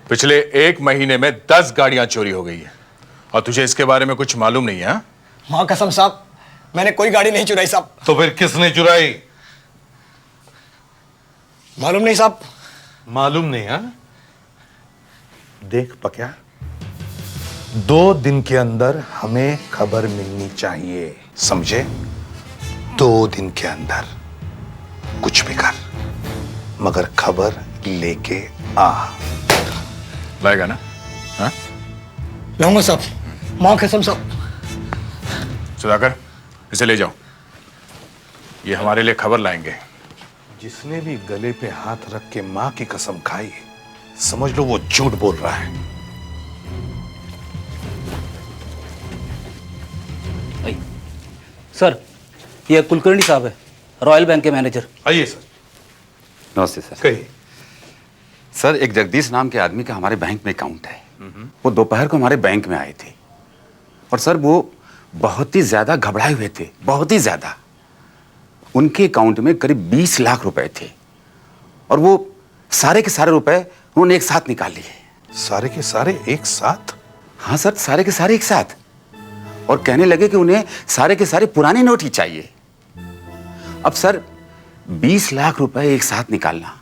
पिछले 1 महीने में 10 गाड़ियां चोरी हो गई है और तुझे इसके बारे में कुछ मालूम नहीं है? माँ कसम साहब, मैंने कोई गाड़ी नहीं चुराई साहब। तो फिर किसने चुराई? मालूम नहीं साहब। मालूम नहीं? हाँ, देख पक्या, 2 दिन के अंदर हमें खबर मिलनी चाहिए, समझे? 2 दिन के अंदर कुछ भी कर, मगर खबर लेके आ। लाएगा ना? हाँ? लाऊंगा साहब, माँ कसम साहब। सुधाकर, इसे ले जाओ, ये हमारे लिए खबर लाएंगे। जिसने भी गले पे हाथ रख के मां की कसम खाई, समझ लो वो झूठ बोल रहा है। सर, ये कुलकर्णी साहब है, रॉयल बैंक के मैनेजर। आइए सर। नमस्ते सर। कहिए। सर, एक जगदीश नाम के आदमी का हमारे बैंक में अकाउंट है। वो दोपहर को हमारे बैंक में आए थे और सर वो बहुत ही ज्यादा घबराए हुए थे, बहुत ही ज्यादा। उनके अकाउंट में करीब 20 लाख रुपए थे और वो सारे के सारे रुपए उन्होंने एक साथ निकाल लिए। सारे के सारे एक साथ? हाँ सर, सारे के सारे एक साथ। और कहने लगे कि उन्हें सारे के सारे पुराने नोट ही चाहिए। अब सर 20 लाख रुपए एक साथ निकालना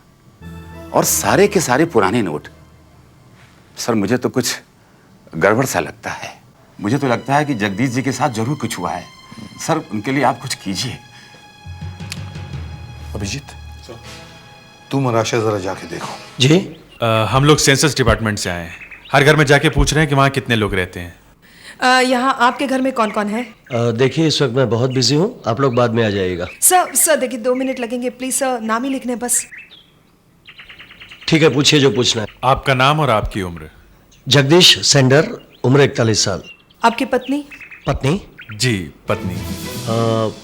और सारे के सारे पुराने नोट, सर मुझे तो कुछ गड़बड़ सा लगता है। मुझे तो लगता है कि जगदीश जी के साथ जरूर कुछ हुआ है। सर उनके लिए आप कुछ कीजिए। अभिजीत, तू मराशा जरा जाके देखो। जी? हम लोग सेंसस डिपार्टमेंट से आए हैं, हर घर में जाके पूछ रहे हैं कि वहाँ कितने लोग रहते हैं। यहाँ आपके घर में कौन कौन है? देखिए इस वक्त मैं बहुत बिजी हूँ, आप लोग बाद में आ जाइएगा। सर देखिए 2 मिनट लगेंगे प्लीज सर, नाम ही लिखने बस। ठीक है, पूछिए जो पूछना है। आपका नाम और आपकी उम्र? जगदीश सेंडर, उम्र 41 साल। आपकी पत्नी? पत्नी? जी पत्नी।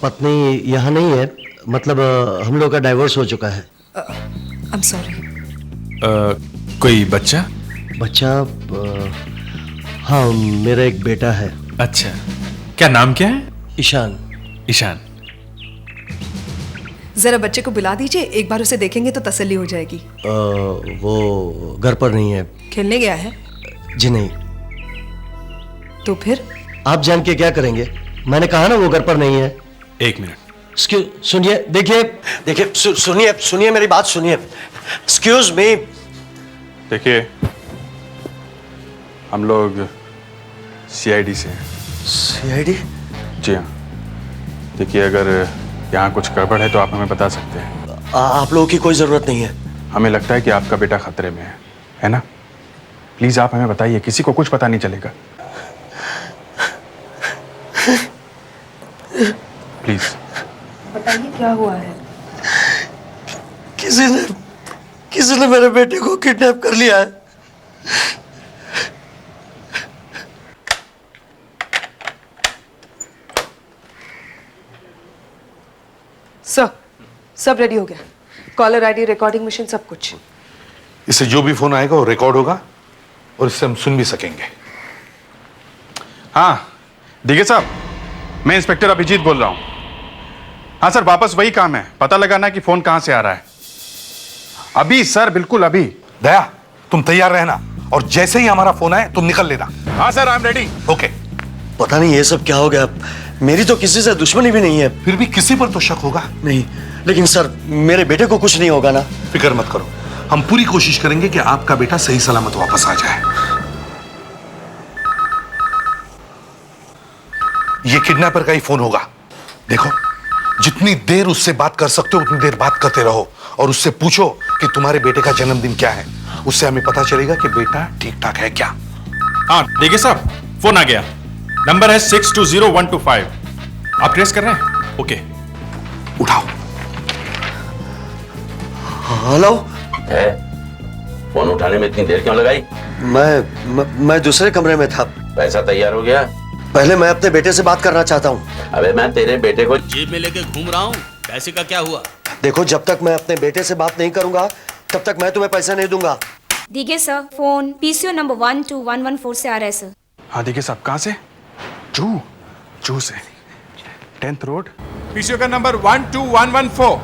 पत्नी यहाँ नहीं है, मतलब हम लोग का डाइवोर्स हो चुका है। I am sorry. कोई बच्चा? बच्चा? हाँ, मेरा एक बेटा है। अच्छा, क्या नाम क्या है? ईशान। ईशान। जरा बच्चे को बुला दीजिए, एक बार उसे देखेंगे तो तसल्ली हो जाएगी। वो घर पर नहीं है। खेलने गया है? जी नहीं। तो फिर? आप जान के क्या करेंगे? मैंने कहा ना वो घर पर नहीं है। एक मिनट। सुनिए, देखिए सुनिए मेरी बात सुनिए। Excuse me. देखिए, हम लोग सीआईडी से हैं। सीआईडी? जी हाँ। देखिए, अगर यहाँ कुछ गड़बड़ है तो आप हमें बता सकते हैं। आप लोगों की कोई जरूरत नहीं है। हमें लगता है कि आपका बेटा खतरे में है ना? प्लीज आप हमें बताइए, किसी को कुछ पता नहीं चलेगा। प्लीज बताइए क्या हुआ है? किसी ने मेरे बेटे को किडनैप कर लिया है। सर, सब रेडी हो गया। कॉलर आईडी, रिकॉर्डिंग मशीन, सब कुछ। इससे जो भी फोन आएगा वो रिकॉर्ड होगा और इससे हम सुन भी सकेंगे। हाँ डीके साहब, मैं इंस्पेक्टर अभिजीत बोल रहा हूं। हाँ सर, वापस वही काम है, पता लगाना कि फोन कहां से आ रहा है। अभी सर, बिल्कुल अभी। दया, तुम तैयार रहना और जैसे ही हमारा फोन आए तुम निकल लेना। हाँ sir, I am ready. Okay. पता नहीं ये सब क्या हो गया। मेरी तो किसी से दुश्मनी भी नहीं है। फिर भी किसी पर तो शक होगा। नहीं, लेकिन सर मेरे बेटे को कुछ नहीं होगा ना? फिक्र मत करो, हम पूरी कोशिश करेंगे कि आपका बेटा सही सलामत वापस आ जाए। ये किडनैपर का ही फोन होगा। देखो, जितनी देर उससे बात कर सकते हो उतनी देर बात करते रहो और उससे पूछो कि तुम्हारे बेटे का जन्मदिन क्या है। उससे हमें पता चलेगा कि बेटा ठीक ठाक है क्या। हाँ देखिए साहब, फोन आ गया। नंबर है 620125। आप ट्रेस कर रहे हैं? ओके, उठाओ। हेलो। फोन उठाने में इतनी देर क्यों लगाई? मैं दूसरे कमरे में था। पैसा तैयार हो गया? पहले मैं अपने बेटे से बात करना चाहता हूँ। अबे मैं तेरे बेटे को जेब में लेके घूम रहा हूँ, पैसे का क्या हुआ? देखो, जब तक मैं अपने बेटे से बात नहीं करूंगा तब तक मैं तुम्हें पैसा नहीं दूंगा। देखिए सर, फोन पीसीओ नंबर 12114 से आ रहा है सर। हाँ देखिए साहब, कहाँ से? जू से 10th रोड, पीसीओ का नंबर 12114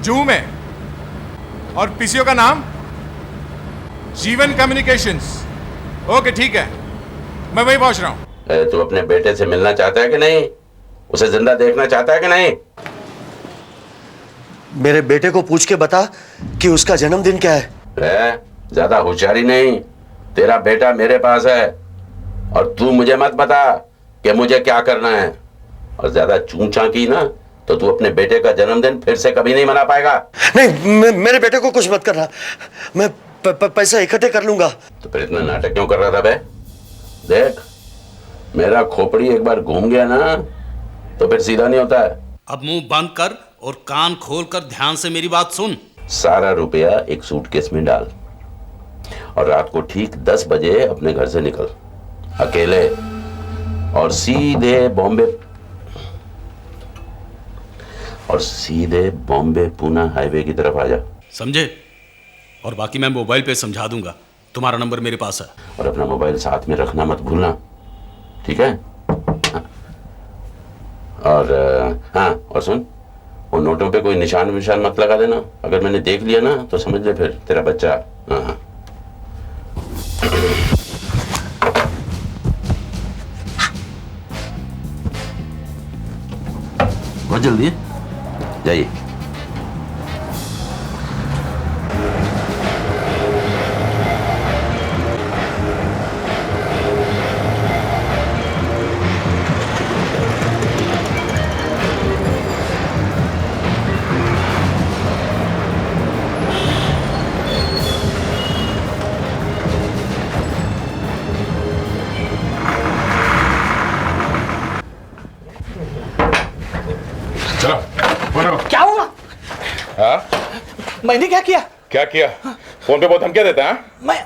जू में, और पीसीओ का नाम जीवन कम्युनिकेशंस। ओके ठीक है, मैं वही पहुंच रहा हूं। तू अपने बेटे से मिलना चाहता है कि नहीं? उसे जिंदा देखना चाहता है कि नहीं? मेरे बेटे को पूछ के बता कि उसका जन्मदिन क्या है। ज्यादा होशियारी नहीं, तेरा बेटा मेरे पास है और तू मुझे मत बता कि मुझे क्या करना है। और ज्यादा चूंचा की ना तो तू अपने बेटे का जन्मदिन फिर से कभी नहीं मना पाएगा। नहीं, मेरे बेटे को कुछ मत करना। मैं पैसा इकट्ठे कर लूंगा। तो फिर इतना नाटक क्यों कर रहा था बे? देख, मेरा खोपड़ी एक बार घूम गया ना तो फिर सीधा नहीं होता है। अब मुंह बंद कर और कान खोल कर ध्यान से मेरी बात सुन। सारा रुपया एक सूटकेस में डाल और रात को ठीक 10 बजे अपने घर से निकल अकेले और सीधे बॉम्बे पुणे हाईवे की तरफ आ जा। समझे? और बाकी मैं मोबाइल पे समझा दूंगा। तुम्हारा नंबर मेरे पास है। और अपना मोबाइल साथ में रखना मत भूलना, ठीक है? और सुन, वो नोटों पे कोई निशान विशान मत लगा देना। अगर मैंने देख लिया ना तो समझ ले फिर तेरा बच्चा। हाँ। बहुत जल्दी है, जाइए। चलो बोलो। क्या हुआ? हाँ? मैंने क्या किया? क्या किया? फोन पे बहुत धमकियां देता है? मैं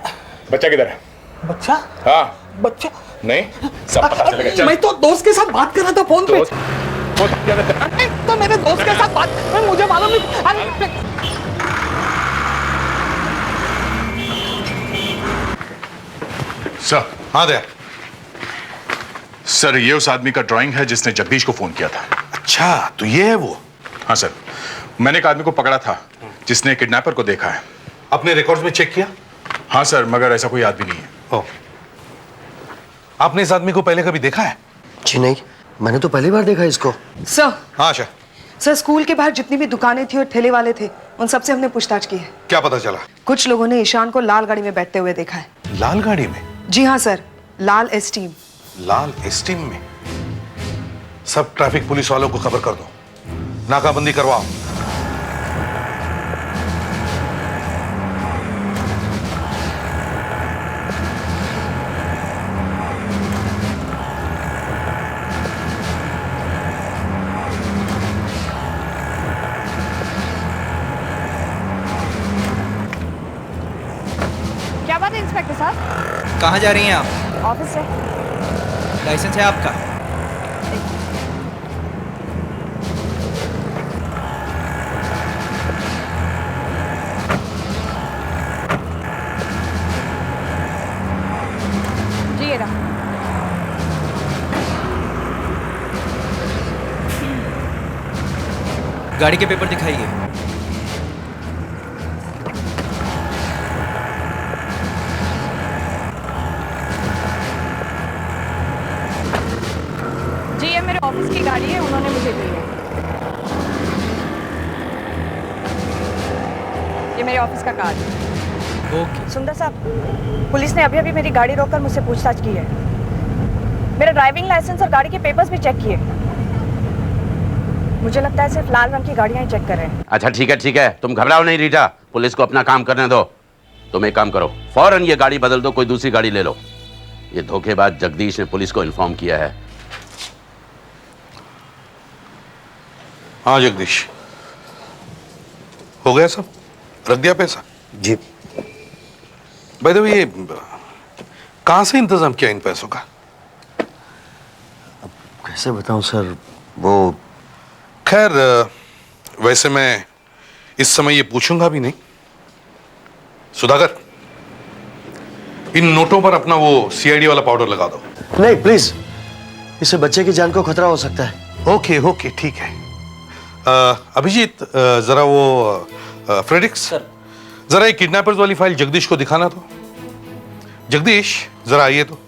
बच्चा किधर है? बच्चा? हाँ। बच्चा? नहीं, सब पता चलेगा। चल। मैं तो दोस्त के साथ बात कर रहा था फोन पे। वो धमकियां देता है? नहीं, तो मेरे दोस्त के साथ बात, मुझे मालूम नहीं। सर। हाँ दया। सर, ये उस आदमी का ड्राइंग है जिसने जगदीश को फोन किया था। अच्छा, तो ये है वो? हाँ सर, मैंने एक आदमी को पकड़ा था जिसने किडनैपर को देखा है। अपने रिकॉर्ड्स में चेक किया? हाँ सर, मगर ऐसा कोई आदमी नहीं है। आपने इस आदमी को पहले कभी देखा है? जी नहीं, मैंने तो पहली बार देखा इसको। सर। हाँ आशा। सर, स्कूल के बाहर जितनी भी दुकानें थी और ठेले वाले थे, उन सबसे हमने पूछताछ की है। क्या पता चला? कुछ लोगों ने ईशान को लाल गाड़ी में बैठते हुए देखा है। लाल गाड़ी में? जी हाँ सर, लाल एस्टीम। लाल एस्टीम में? सब ट्रैफिक पुलिस वालों को खबर कर दो, नाकाबंदी करवाओ। क्या बात है इंस्पेक्टर साहब? कहाँ जा रही हैं आप? ऑफिस से। लाइसेंस है आपका? जी ये रहा। गाड़ी के पेपर दिखाइए। जी ये मेरे ऑफिस की गाड़ी है, उन्होंने मुझे दी है। ये मेरे ऑफिस का कार्ड है। ओके। सुंदर साहब, पुलिस ने अभी अभी मेरी गाड़ी रोककर मुझसे पूछताछ की है। मेरा ड्राइविंग लाइसेंस और गाड़ी के पेपर्स भी चेक किए। मुझे लगता है सिर्फ लाल रंग की गाड़ियां ही चेक कर रहे हैं। अच्छा ठीक है, तुम घबराओ नहीं रीटा, पुलिस को अपना काम करने दो। तुम एक काम करो, फौरन ये गाड़ी बदल दो, कोई दूसरी गाड़ी ले लो। ये धोखेबाज जगदीश ने पुलिस को इन्फॉर्म किया है। हाँ जगदीश, हो गया सब? रख दिया पैसा? जी। भाई तो ये कहाँ से इंतजाम किया इन पैसों का? अब कैसे बताऊं सर, वो खैर वैसे मैं इस समय ये पूछूंगा भी नहीं। सुधाकर, इन नोटों पर अपना वो सीआईडी वाला पाउडर लगा दो। नहीं प्लीज, इससे बच्चे की जान को खतरा हो सकता है। ओके ओके ठीक है। अभिजीत, जरा वो फ्रेडिक्स, जरा ये किडनैपर्स वाली फाइल जगदीश को दिखाना तो। जगदीश जरा आइए तो,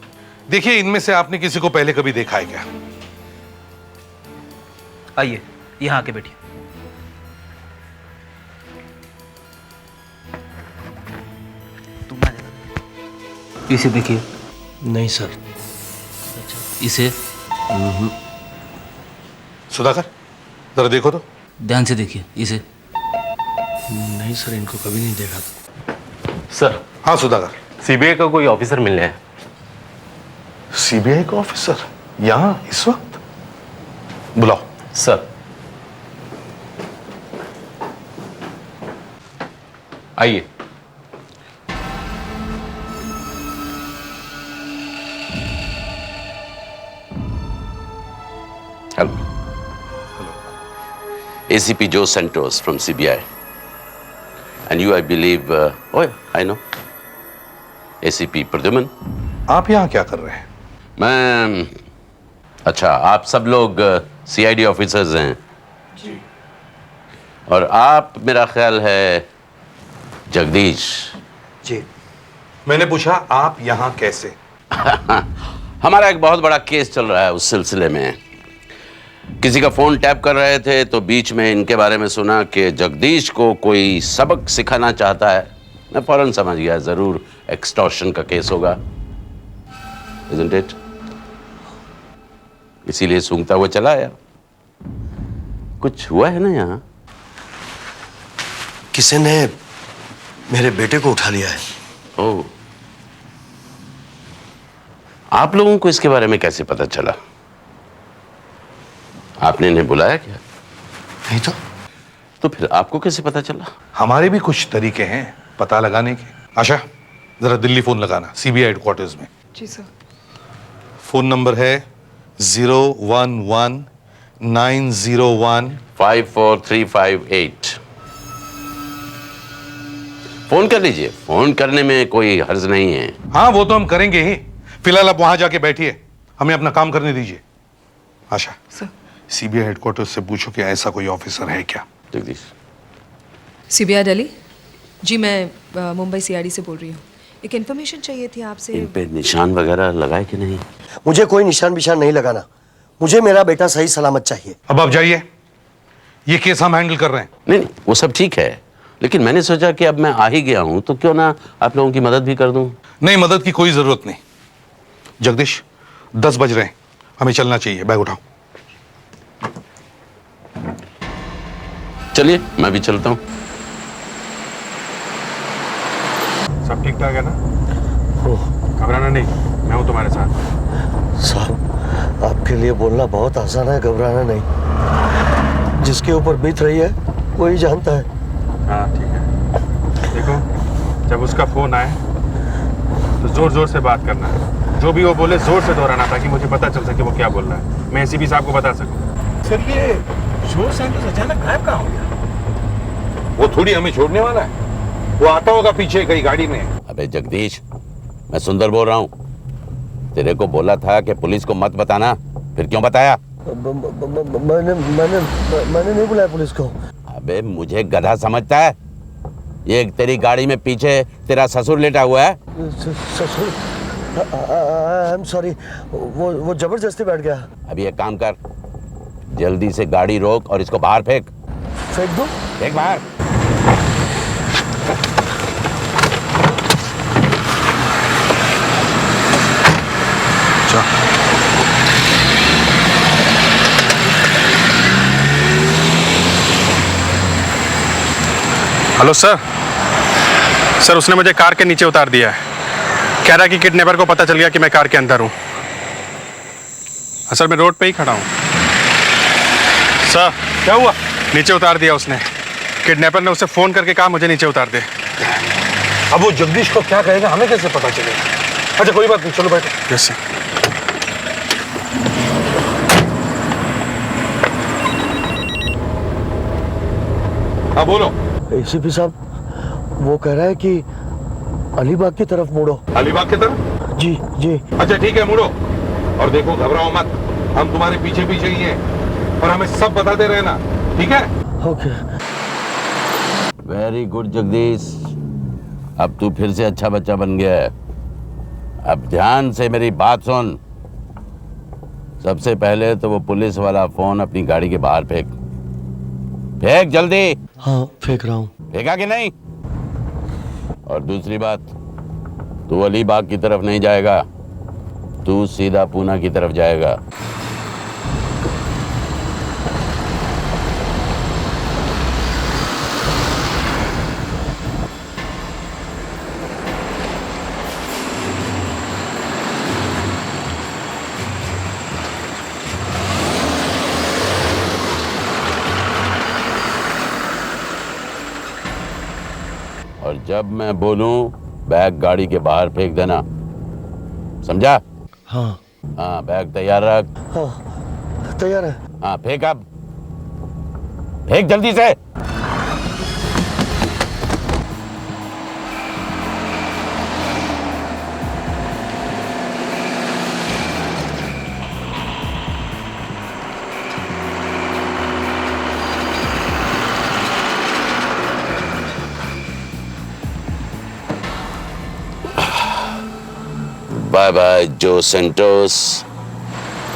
देखिए इनमें से आपने किसी को पहले कभी देखा है क्या? आइए, यहाँ आके बैठिए। इसे देखिए। नहीं सर। इसे सुधाकर जरा देखो तो। ध्यान से देखिए इसे। नहीं सर, इनको कभी नहीं देखा। सर। हाँ सुधाकर। सीबीआई का कोई ऑफिसर मिलने है। सीबीआई का ऑफिसर यहाँ इस वक्त? बुलाओ। सर। आइए। Hello. ACP Joe Santos from CBI. And you, I believe, oh yeah, I know. ACP Pradyuman. आप यहाँ क्या कर रहे हैं? मैं, अच्छा, आप सब लोग CID ऑफिसर्स हैं। जी। और आप, मेरा ख्याल है, जगदीश। जी। मैंने पूछा आप यहाँ कैसे? हमारा एक बहुत बड़ा केस चल रहा है, उस सिलसिले में किसी का फोन टैप कर रहे थे तो बीच में इनके बारे में सुना कि जगदीश को कोई सबक सिखाना चाहता है। मैं फौरन समझ गया जरूर एक्सटॉर्शन का केस होगा, isn't it? इसीलिए सूंघता हुआ चला आया। कुछ हुआ है ना यहाँ? किसी ने मेरे बेटे को उठा लिया है। ओह, आप लोगों को इसके बारे में कैसे पता चला? आपने इन्हें बुलाया क्या? नहीं तो फिर आपको कैसे पता चला? हमारे भी कुछ तरीके हैं पता लगाने के। आशा जरा दिल्ली फोन लगाना, सीबीआई हेडक्वार्टर्स में। जी सर। फोन नंबर है 011-901-54358। फोन कर लीजिए, फोन करने में कोई हर्ज नहीं है। हाँ वो तो हम करेंगे ही, फिलहाल आप वहां जाके बैठिए, हमें अपना काम करने दीजिए। आशा सर, सीबीआई हेडक्वार्टर्स से पूछो कि ऐसा कोई ऑफिसर है क्या? जगदीश। सीबीआई दिल्ली जी, मैं मुंबई सीआईडी से बोल रही हूँ। एक इन्फॉर्मेशन चाहिए थी आपसे। इन पे निशान वगैरह लगाए कि नहीं? मुझे कोई निशान बिशान नहीं लगाना, मुझे मेरा बेटा सही सलामत चाहिए। अब आप जाइए, ये केस हम हैंडल कर रहे हैं। नहीं नहीं, वो सब ठीक है, लेकिन मैंने सोचा कि अब मैं आ ही गया हूं तो क्यों ना आप लोगों की मदद भी कर दूं। नहीं, मदद की कोई जरूरत नहीं। जगदीश, 10 बज रहे हैं, हमें चलना चाहिए। बैग उठाओ। चलिए मैं भी चलता हूं। सब ठीक ठाक है ना? घबराना नहीं, मैं हूं तुम्हारे साथ। साहब, आपके लिए बोलना बहुत आसान है, घबराना नहीं। जिसके ऊपर बीत रही है वही जानता है। हाँ ठीक है। देखो, जब उसका फोन आए तो जोर जोर से बात करना है, जो भी वो बोले जोर से दोहराना, ताकि मुझे पता चल सके वो क्या बोल रहा है, मैं एसीपी साहब को बता सकूं। सर, ये शोर सैंटोस अचानक गायब कहाँ हो गया? वो थोड़ी हमें छोड़ने वाला है, वो आता होगा पीछे कहीं गाड़ी में। अबे जगदीश, मैं सुंदर बोल रहा हूँ। तेरे को बोला था कि पुलिस को मत बताना, फिर क्यों बताया? मैंने नहीं बुलाया पुलिस को। अबे मुझे गधा समझता है? ये तेरी गाड़ी में पीछे तेरा ससुर लेटा हुआ है। ससुर? आई एम सॉरी, वो जबरदस्ती बैठ गया। अभी एक काम कर, जल्दी से गाड़ी रोक और इसको बाहर फेंक। फेंक दो? फेंक बाहर। Hello sir. सर, उसने मुझे कार के नीचे उतार दिया है। कह रहा है कि किडनैपर को पता चल गया कि मैं कार के अंदर हूं। सर, मैं रोड पे ही खड़ा हूं। सर, क्या हुआ? नीचे उतार दिया उसने। किडनैपर ने उसे फोन करके कहा मुझे नीचे उतार दे। अब वो जगदीश को क्या कहेगा, हमें कैसे पता चलेगा? अच्छा, कोई बात नहीं, चलो बैठो। Yes sir. हाँ बोलो। एसीपी साहब, वो कह रहा है कि अलीबाग की तरफ मुड़ो। अलीबाग की तरफ? जी जी। अच्छा ठीक है, मुड़ो। और देखो, घबराओ मत, हम तुम्हारे पीछे पीछे ही हैं और हमें सब बताते रहना, ठीक है? ओके। वेरी गुड जगदीश, अब तू फिर से अच्छा बच्चा बन गया है। अब ध्यान से मेरी बात सुन। सबसे पहले तो वो पुलिस वाला फोन अपनी गाड़ी के बाहर फेंक। फेंक जल्दी। हाँ, फेंक रहा हूँ। फेंका कि नहीं? और दूसरी बात, तू अलीबाग की तरफ नहीं जाएगा, तू सीधा पूना की तरफ जाएगा। और जब मैं बोलूं बैग गाड़ी के बाहर फेंक देना, समझा? हाँ। हाँ, बैग तैयार रख। हाँ, तैयार है। हाँ, फेंक अब, फेंक जल्दी से। बाय बाय जो सेंटोस,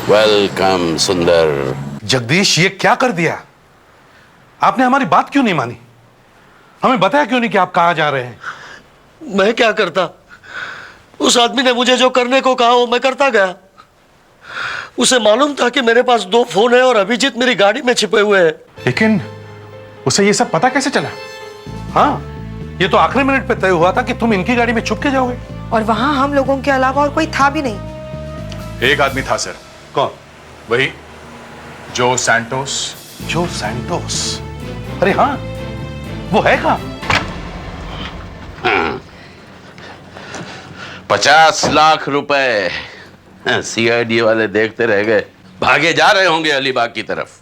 वेलकम सुंदर। जगदीश, ये क्या कर दिया आपने? हमारी बात क्यों नहीं मानी? हमें बताया क्यों नहीं कि आप कहाँ जा रहे हैं? मैं क्या करता? उस आदमी ने मुझे जो करने को कहा वो मैं करता गया। उसे मालूम था कि मेरे पास 2 फोन है और अभिजीत मेरी गाड़ी में छिपे हुए हैं। लेकिन उसे ये सब पता कैसे चला? हाँ, ये तो आखिरी मिनट पे तय हुआ था कि तुम इनकी गाड़ी में छुप के जाओगे। और वहां हम लोगों के अलावा और कोई था भी नहीं। एक आदमी था सर। कौन? वही जो सैंटोस। जो सैंटोस? अरे हाँ, वो है कहाँ? 50 लाख रुपए सीआईडी वाले देखते रह गए। भागे जा रहे होंगे अलीबाग की तरफ।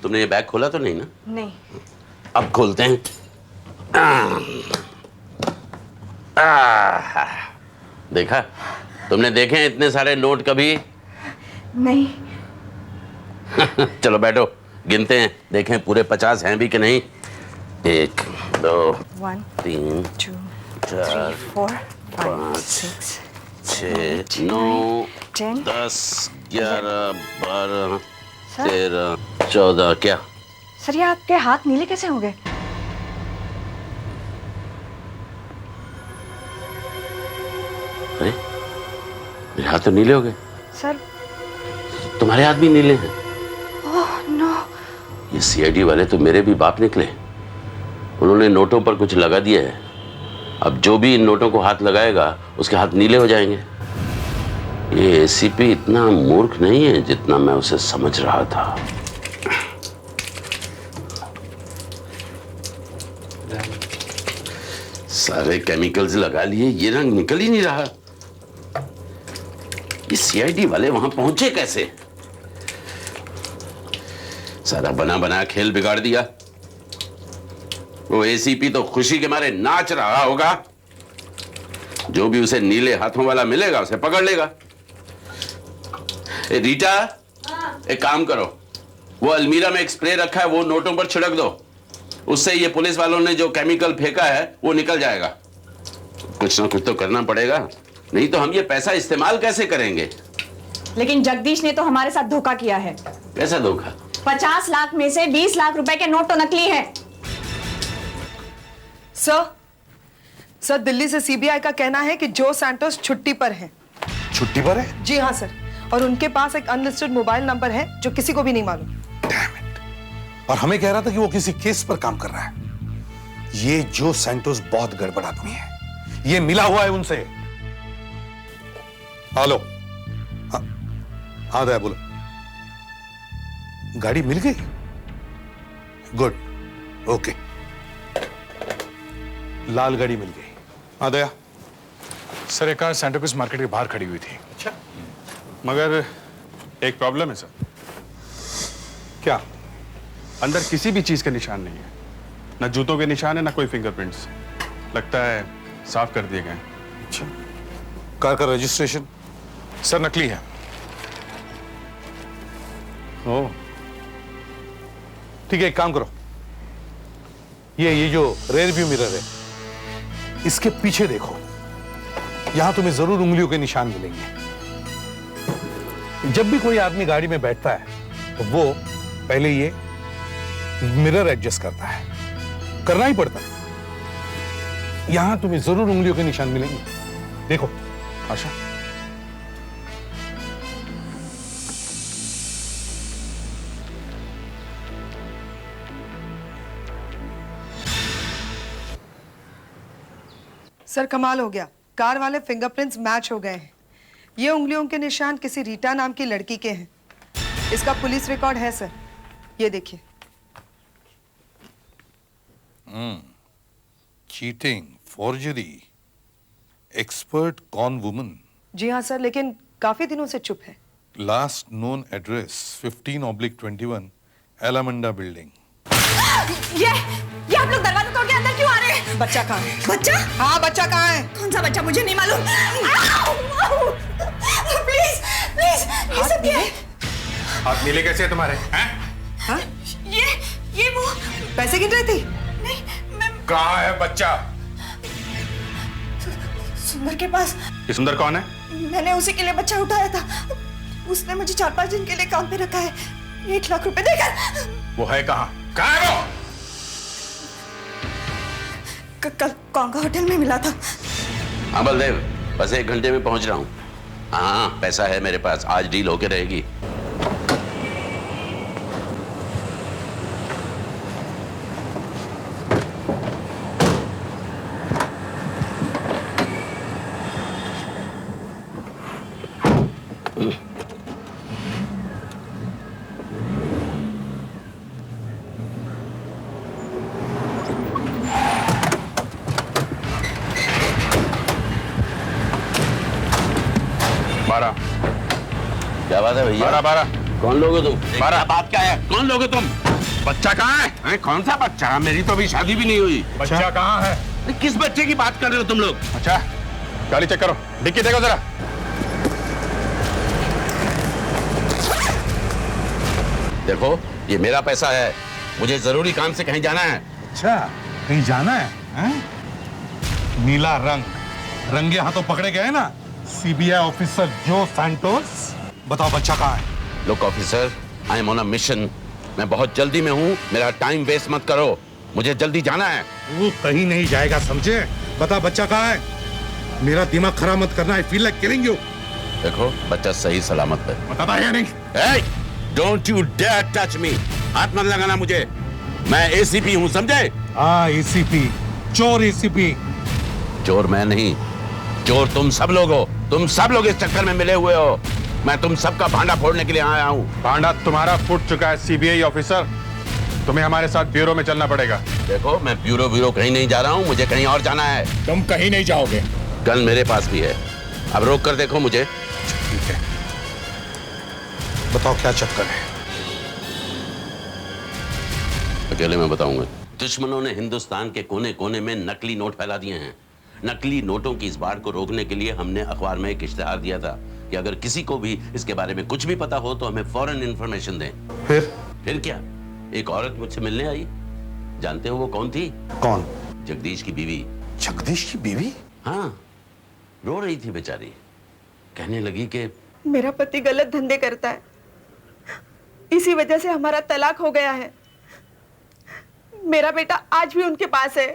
तुमने ये बैग खोला तो नहीं ना? नहीं। अब खोलते हैं। देखा? तुमने देखे हैं इतने सारे नोट कभी? नहीं। चलो बैठो, गिनते हैं, देखें पूरे 50 हैं भी कि नहीं। 1 2 1 3 2 4 3 4 5, 6, 9, 10, 11, 12, 13, 14 क्या? सर ये आपके हाथ नीले कैसे हो गए? अरे मेरे हाथ तो नीले हो गए। सर तुम्हारे हाथ भी नीले हैं। Oh no. ये सीआईडी वाले तो मेरे भी बाप निकले। उन्होंने नोटों पर कुछ लगा दिया है। अब जो भी इन नोटों को हाथ लगाएगा उसके हाथ नीले हो जाएंगे। ये एसीपी इतना मूर्ख नहीं है जितना मैं उसे समझ रहा था। सारे केमिकल्स लगा लिए, ये रंग निकल ही नहीं रहा। ये सीआईडी वाले वहां पहुंचे कैसे? सारा बना बना खेल बिगाड़ दिया। वो एसीपी तो खुशी के मारे नाच रहा होगा। जो भी उसे नीले हाथों वाला मिलेगा उसे पकड़ लेगा। रीटा, एक काम करो, वो अलमीरा में एक स्प्रे रखा है, वो नोटों पर छिड़क दो। उससे ये पुलिस वालों ने जो केमिकल फेंका है वो निकल जाएगा। कुछ ना कुछ तो करना पड़ेगा, नहीं तो हम ये पैसा इस्तेमाल कैसे करेंगे? लेकिन जगदीश ने तो हमारे साथ धोखा किया है। कैसा धोखा? 50 लाख में से 20 लाख रुपए के नोट तो नकली हैं। सर दिल्ली से सीबीआई का कहना है कि जो सैंटोस छुट्टी पर है। छुट्टी पर है? जी हाँ सर, और उनके पास एक अनलिस्टेड मोबाइल नंबर है जो किसी को भी नहीं मालूम। और हमें कह रहा था कि वो किसी केस पर काम कर रहा है। ये जो सैंटोस बहुत गड़बड़ आदमी है, ये मिला हुआ है उनसे। हेलो, हाँ दया बोलो। गाड़ी मिल गई? Good, okay. लाल गाड़ी मिल गई। हाँ दया। सर एक कार सैंटाक्रूज मार्केट के बाहर खड़ी हुई थी। अच्छा, मगर एक प्रॉब्लम है सर। क्या? अंदर किसी भी चीज का निशान नहीं है, ना जूतों के निशान है ना कोई फिंगरप्रिंट्स। लगता है साफ कर दिए गए। अच्छा, कार का रजिस्ट्रेशन? सर नकली है। ओह, ठीक है, एक काम करो, ये जो रेयर व्यू मिरर है इसके पीछे देखो, यहां तुम्हें जरूर उंगलियों के निशान मिलेंगे। जब भी कोई आदमी गाड़ी में बैठता है तो वो पहले ये मिरर एडजस्ट करता है, करना ही पड़ता है। यहां तुम्हें जरूर उंगलियों के निशान मिलेंगे, देखो। आशा, सर कमाल हो गया, कार वाले फिंगरप्रिंट्स मैच हो गए हैं। ये उंगलियों के निशान किसी रीटा नाम की लड़की के हैं। इसका पुलिस रिकॉर्ड है सर, ये देखिए। Cheating, forgery, expert con woman. जी हाँ सर, लेकिन काफी दिनों से चुप है। Last known address 15/21 Allamanda building. ये आप लोग दरवाजा तोड़ के अंदर क्यों आ रहे हैं? बच्चा कहाँ है? बच्चा? हाँ, बच्चा कहाँ है? कौन सा बच्चा? मुझे नहीं मालूम। प्लीज प्लीज, ये सब क्या है? हाथ नीले कैसे है तुम्हारे? हैं? हाँ? ये वो पैसे गिन रही थी? नहीं, मैं कहाँ है बच्चा? सुंदर के पास। ये सुंदर कौन है? मैंने उसी के लिए बच्चा उठाया था। उसने मुझे 4-5 दिन के लिए काम पे रखा है। 1 लाख रुपए देकर। वो है कहाँ? कहाँ है वो? कल कांगा होटल में मिला था। हाँ बलदेव, बस 1 घंटे में पहुंच रहा हूँ। हाँ, पैसा है मेरे पास, आज डील होके रहेगी। क्या बात है भैया? 12 कौन लोग हो तुम? 12 बात क्या है? कौन लोग हो तुम? बच्चा कहाँ है? कौन सा बच्चा? मेरी तो अभी शादी भी नहीं हुई। बच्चा कहाँ है? किस बच्चे की बात कर रहे हो तुम लोग? अच्छा, गाड़ी चेक करो, डिक्की देखो जरा। देखो, ये मेरा पैसा है, मुझे जरूरी काम से कहीं जाना है। अच्छा, कहीं जाना है? नीला रंग रंगे हाथों पकड़े गए ना सीबीआई ऑफिसर जो सैंटोस। बताओ बच्चा कहाँ है? Look officer, I am on a mission. मैं बहुत जल्दी में हूँ, मेरा टाइम वेस्ट मत करो, मुझे जल्दी जाना है। वो कहीं नहीं जाएगा, समझे? बता बच्चा कहाँ है? मेरा दिमाग खराब मत करना, I feel like killing you. देखो बच्चा सही सलामत है। बताता है नहीं? Hey, don't you dare touch me! हाथ मत लगाना मुझे, मैं एसीपी हूँ, समझे? हाँ एसीपी, चोर एसीपी। चोर मैं नहीं, चोर तुम सब लोग हो। तुम सब लोग इस चक्कर में मिले हुए हो। मैं तुम सबका भांडा फोड़ने के लिए आया हूँ। भांडा तुम्हारा फूट चुका है सीबीआई ऑफिसर, तुम्हें हमारे साथ ब्यूरो में चलना पड़ेगा। देखो मैं ब्यूरो कहीं नहीं जा रहा हूँ, मुझे कहीं और जाना है। तुम कहीं नहीं जाओगे। गन मेरे पास भी है, अब रोक कर देखो मुझे। ठीक है, बताओ क्या चक्कर है? अकेले में बताऊंगा। दुश्मनों ने हिंदुस्तान के कोने कोने में नकली नोट फैला दिए हैं। नकली नोटों की इस बाढ़ को रोकने के लिए हमने अखबार में एक इश्तेहार दिया था कि अगर किसी को भी इसके बारे में कुछ भी पता हो तो हमें फौरन इंफॉर्मेशन दें। फिर क्या, एक औरत मुझसे मिलने आई। जानते हो वो कौन थी? कौन? जगदीश की बीवी। जगदीश की बीवी? हाँ, रो रही थी बेचारी, कहने लगी कि मेरा पति गलत धंधे करता है, इसी वजह से हमारा तलाक हो गया है। मेरा बेटा आज भी उनके पास है,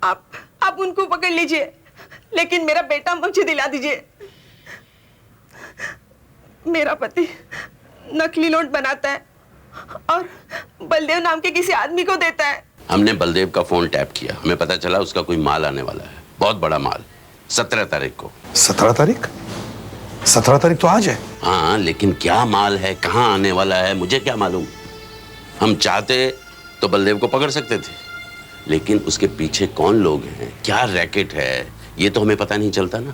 आप उनको पकड़ लीजिए, लेकिन मेरा बेटा मुझे दिला दीजिए। मेरा पति नकली नोट बनाता है और बलदेव नाम के किसी आदमी को देता है। हमने बलदेव का फोन टैप किया, हमें पता चला उसका कोई माल आने वाला है, बहुत बड़ा माल, 17 तारीख को। 17 तारीख? 17 तारीख तो आज है। हाँ, लेकिन क्या माल है, कहाँ आने वाला है, मुझे क्या मालूम। हम चाहते तो बलदेव को पकड़ सकते थे, लेकिन उसके पीछे कौन लोग हैं, क्या रैकेट है, ये तो हमें पता नहीं चलता ना।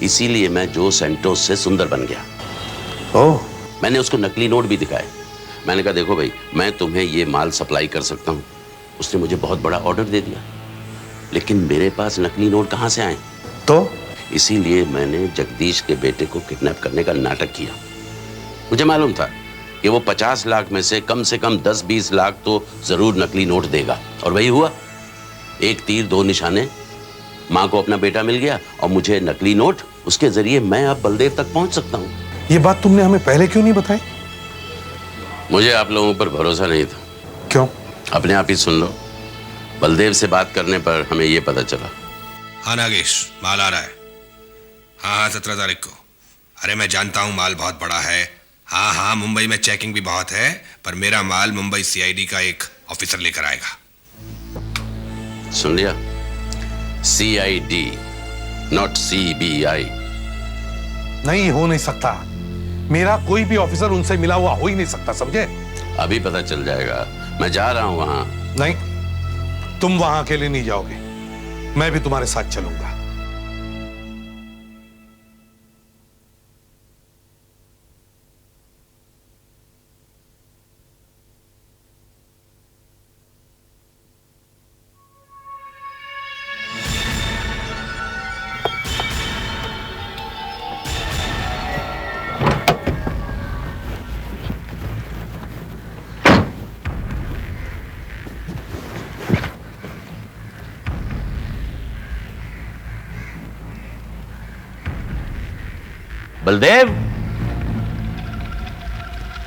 इसीलिए मैं जो सेंटोस से सुंदर बन गया। ओह। मैंने उसको नकली नोट भी दिखाए। मैंने कहा देखो भाई, मैं तुम्हें ये माल सप्लाई कर सकता हूँ। उसने मुझे बहुत बड़ा ऑर्डर दे दिया, लेकिन मेरे पास नकली नोट कहाँ से आए? तो इसीलिए मैंने जगदीश के बेटे को किडनैप करने का नाटक किया। मुझे मालूम था कि वो 50 लाख में से कम 10-20 लाख तो जरूर नकली नोट देगा, और वही हुआ। एक तीर दो निशाने, माँ को अपना बेटा मिल गया और मुझे नकली नोट। उसके जरिए मैं अब बलदेव तक पहुंच सकता हूँ। ये बात तुमने हमें पहले क्यों नहीं बताई? मुझे आप लोगों पर भरोसा नहीं था। क्यों? अपने आप ही सुन लो। बलदेव से बात करने पर हमें ये पता चला। हाँ नागेश, माल आ रहा है। हाँ 17 तारीख को। अरे मैं जानता हूँ माल बहुत बड़ा है। हाँ, मुंबई में चेकिंग भी बहुत है, पर मेरा माल मुंबई सीआईडी का एक ऑफिसर लेकर आएगा। सुन लिया? CID, not CBI. नहीं, हो नहीं सकता। मेरा कोई भी ऑफिसर उनसे मिला हुआ हो ही नहीं सकता, समझे? अभी पता चल जाएगा, मैं जा रहा हूं वहां। नहीं, तुम वहां अकेले नहीं जाओगे, मैं भी तुम्हारे साथ चलूंगा। बलदेव,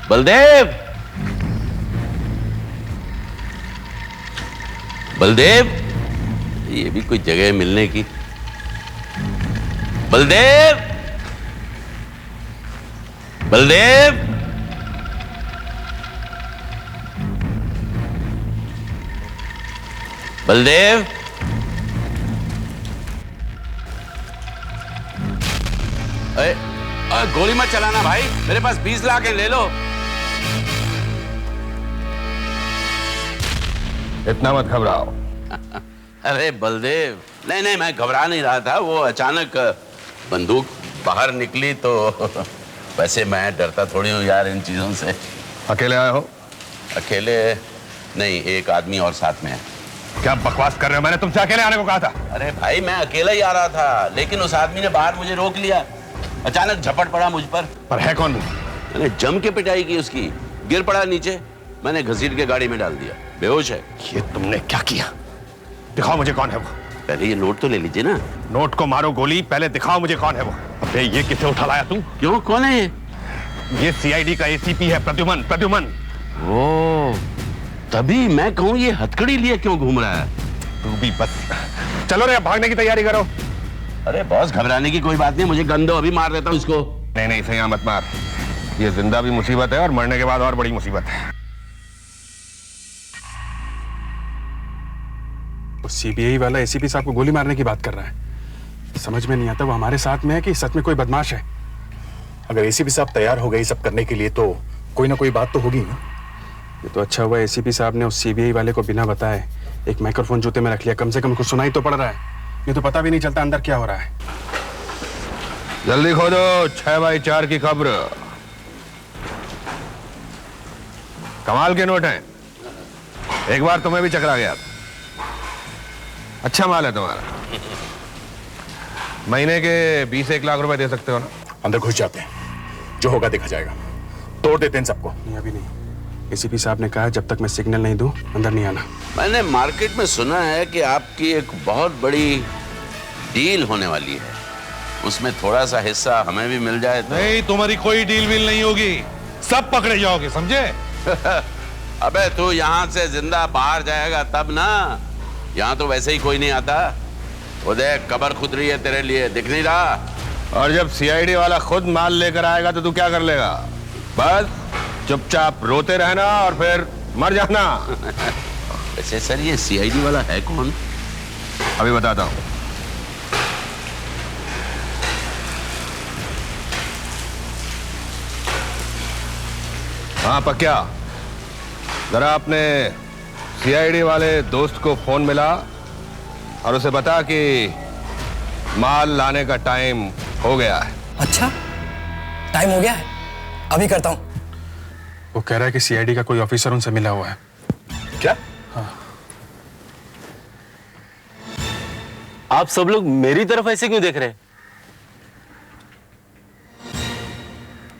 बलदेव, बलदेव, ये भी कोई जगह है मिलने की। बलदेव, बलदेव, बलदेव, अरे गोली मत चलाना भाई, मेरे पास 20 लाख है, ले लो। इतना मत घबराओ। अरे बलदेव, नहीं, मैं घबरा नहीं रहा था। वो अचानक बंदूक बाहर निकली तो वैसे मैं डरता थोड़ी हूँ यार इन चीजों से। अकेले आए हो? अकेले नहीं, एक आदमी और साथ में है। क्या बकवास कर रहे हो? मैंने तुमसे अकेले आने को कहा था। अरे भाई, मैं अकेला ही आ रहा था, लेकिन उस आदमी ने बाहर मुझे रोक लिया। अचानक झपट पड़ा मुझ पर है कौन? मैंने जम के पिटाई की उसकी, गिर पड़ा नीचे, मैंने घसीट के गाड़ी में डाल दिया, बेहोश है। ये तुमने क्या किया? दिखाओ मुझे कौन है वो। पहले ये नोट तो ले लीजिए ना। नोट को मारो गोली, पहले दिखाओ मुझे कौन है वो। अबे ये किसे उठा लाया तू? क्यों, कौन है ये सीआईडी का एसीपी है, प्रद्युमन। प्रद्युमन। ओ, तभी मैं कहूं ये हथकड़ी लिए क्यों घूम रहा है। तू भी बस चलो रे, भागने की तैयारी करो। अरे बॉस, घबराने की कोई बात नहीं, मुझे गन दो, अभी मार देता हूं इसको। नहीं नहीं, इसे यहाँ मत मार। ये जिंदा भी मुसीबत है और मरने के बाद और बड़ी मुसीबत है। सीबीआई वाला एसीपी साहब को गोली मारने की बात कर रहा है। समझ में नहीं आता वो हमारे साथ में है कि सच में कोई बदमाश है। अगर एसीपी साहब तैयार हो गए सब करने के लिए तो कोई ना कोई बात तो होगी ना। ये तो अच्छा हुआ एसीपी साहब ने उस सीबीआई वाले को बिना बताए एक माइक्रोफोन जूते में रख लिया। कम से कम कुछ सुनाई तो पड़ रहा है, ये तो पता भी नहीं चलता अंदर क्या हो रहा है। जल्दी खोदो 6x4 की खबर। कमाल के नोट हैं, एक बार तुम्हें भी चकरा गया। अच्छा माल है तुम्हारा। महीने के 20-1 लाख रुपए दे सकते हो ना? अंदर घुस जाते हैं, जो होगा देखा जाएगा। तोड़ देते हैं सबको। नहीं अभी नहीं, एसीपी साहब ने कहा जब तक मैं सिग्नल नहीं दूं अंदर नहीं आना। मैंने मार्केट में सुना है कि आपकी एक बहुत बड़ी डील होने वाली है, उसमें थोड़ा सा हिस्सा हमें भी मिल जाए तो। नहीं, तुम्हारी कोई डील वील नहीं होगी, सब पकड़े जाओगे, समझे? अबे तू यहाँ से जिंदा बाहर जाएगा तब ना, यहाँ तो वैसे ही कोई नहीं आता। वो देख, कब्र खुद रही है तेरे लिए, दिख नहीं रहा? और जब सीआईडी वाला खुद माल लेकर आएगा तो तू क्या कर लेगा? बस चुपचाप रोते रहना और फिर मर जाना। वैसे सर ये सीआईडी वाला है कौन? अभी बताता हूं। हाँ पक्या, जरा अपने सीआईडी वाले दोस्त को फोन मिला और उसे बता कि माल लाने का टाइम हो गया है। अच्छा, टाइम हो गया है, अभी करता हूं। वो कह रहा है कि सीआईडी का कोई ऑफिसर उनसे मिला हुआ है। क्या? हाँ। आप सब लोग मेरी तरफ ऐसे क्यों देख रहे हैं?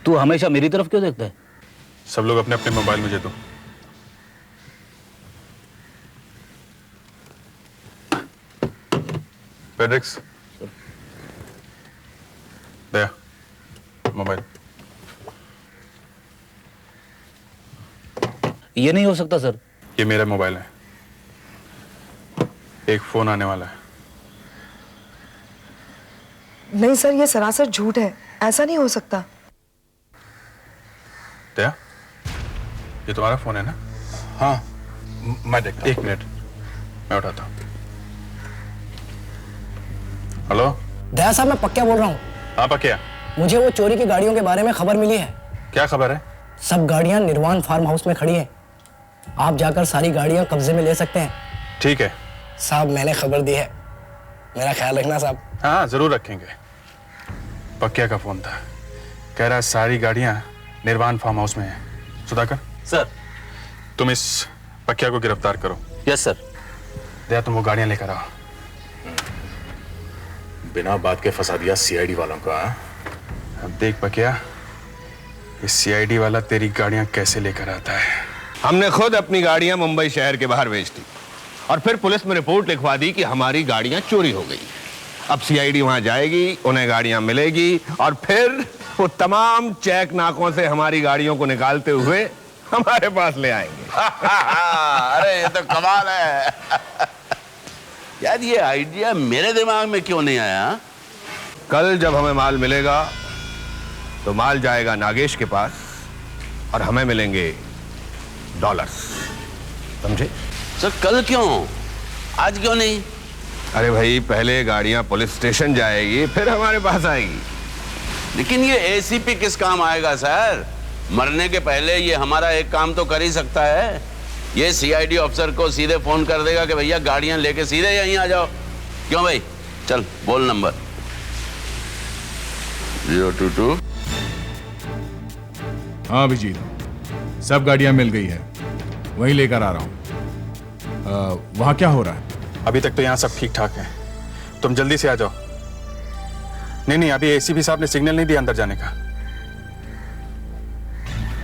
तू हमेशा मेरी तरफ क्यों देखता है? सब लोग अपने अपने मोबाइल मुझे दो। पेड्रिक्स, दया मोबाइल। ये नहीं हो सकता सर। ये मेरा मोबाइल है, एक फोन आने वाला है। नहीं सर, ये सरासर झूठ है, ऐसा नहीं हो सकता। दया, ये तुम्हारा फोन है ना? हाँ, मैं देखता। 1 मिनट, मैं उठाता हूँ। हेलो दया साहब, मैं पक्का बोल रहा हूँ। हाँ पक्या। मुझे वो चोरी की गाड़ियों के बारे में खबर मिली है। क्या खबर है? सब गाड़ियां निर्वाण फार्म हाउस में खड़ी हैं। आप जाकर सारी गाड़ियां कब्जे में ले सकते हैं। ठीक है साहब, मैंने खबर दी है, मेरा ख्याल रखना साहब। हाँ जरूर रखेंगे। पक्या का फोन था, कह रहा है सारी गाड़ियां निर्वाण फार्म हाउस में हैं। सुधाकर सर, तुम इस पक्या को गिरफ्तार करो। Yes sir. दया, तुम वो गाड़ियां लेकर आओ। बिना बात के फंसा दिया सीआईडी वालों का। अब देख पक्या, ये सीआईडी वाला तेरी गाड़ियां कैसे लेकर आता है। हमने खुद अपनी गाड़ियां मुंबई शहर के बाहर बेच दी और फिर पुलिस में रिपोर्ट लिखवा दी कि हमारी गाड़ियां चोरी हो गई। अब सीआईडी वहां जाएगी, उन्हें गाड़ियां मिलेगी और फिर वो तमाम चेक नाकों से हमारी गाड़ियों को निकालते हुए हमारे पास ले आएंगे। अरे ये तो कमाल है। यार ये आइडिया मेरे दिमाग में क्यों नहीं आया? कल जब हमें माल मिलेगा तो माल जाएगा नागेश के पास और हमें मिलेंगे डॉलर्स, समझे? सर कल क्यों, आज क्यों नहीं? अरे भाई, पहले गाड़ियां पुलिस स्टेशन जाएगी फिर हमारे पास आएगी। लेकिन ये एसीपी किस काम आएगा सर? मरने के पहले ये हमारा एक काम तो कर ही सकता है। ये सीआईडी ऑफिसर को सीधे फोन कर देगा कि भैया गाड़ियां लेके सीधे यहीं आ जाओ। क्यों भाई? चल बोल नंबर। 022। हाँ अभिजीत, सब गाड़ियां मिल गई है, वहीं लेकर आ रहा हूं। वहां क्या हो रहा है? अभी तक तो यहाँ सब ठीक ठाक है, तुम जल्दी से आ जाओ। नहीं, अभी एसीपी साहब ने सिग्नल नहीं दिया अंदर जाने का।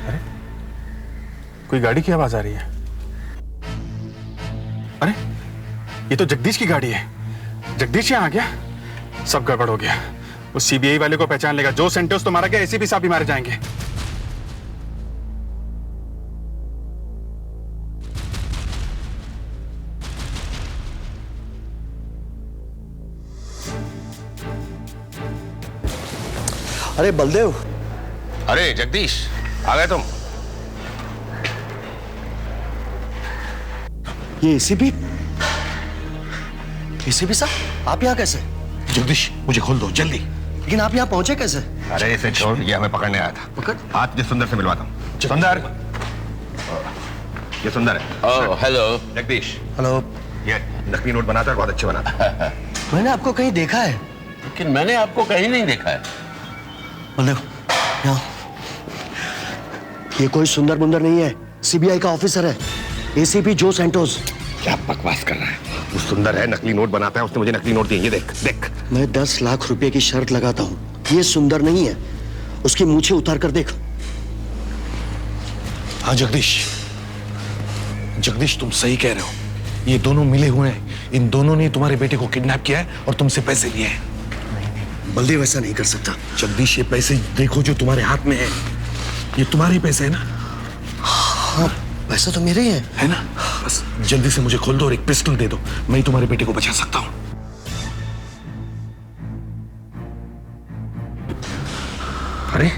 अरे कोई गाड़ी की आवाज आ रही है। अरे ये तो जगदीश की गाड़ी है। जगदीश यहाँ आ गया, सब गड़बड़ हो गया। उस सीबीआई वाले को पहचान लेगा। जो सेंटोस तो मारा गया, एसीपी साहब भी मारे जाएंगे। अरे बलदेव। अरे जगदीश, आ गए तुम? ये एसीपी साहब, आप यहाँ कैसे? जगदीश मुझे खोल दो जल्दी। लेकिन आप यहाँ पहुंचे कैसे? अरे इसे छोड़, ये हमें पकड़ने आया था। पकड़? आज तुझे सुंदर से मिलवाता हूँ। सुंदर, ये सुंदर है। Oh hello. जगदीश। हेलो। ये नकली नोट बनाता है, बहुत अच्छे बनाता है। मैंने आपको कहीं देखा है, लेकिन मैंने आपको कहीं नहीं देखा है। बलदेव, यहाँ ये कोई सुंदर मुंदर नहीं है, सीबीआई का ऑफिसर है, एसीपी जो सेंटोस। क्या बकवास कर रहा है? वो सुंदर है, नकली नोट बनाता है, उसने मुझे नकली नोट दिए। ये देख देख। मैं 10 लाख रुपए की शर्त लगाता हूँ, ये सुंदर नहीं है, उसकी मूछें उतार कर देख। हाँ जगदीश, जगदीश तुम सही कह रहे हो, ये दोनों मिले हुए हैं। इन दोनों ने तुम्हारे बेटे को किडनैप किया है और तुमसे पैसे लिए हैं। बलदेव ऐसा नहीं कर सकता। जगदीश ये पैसे देखो जो तुम्हारे हाथ में है, ये तुम्हारे पैसे है ना? हाँ पैसा तो मेरे ही है ना? बस जल्दी से मुझे खोल दो और एक पिस्टल दे दो, मैं ही तुम्हारे बेटे को बचा सकता हूँ। अरे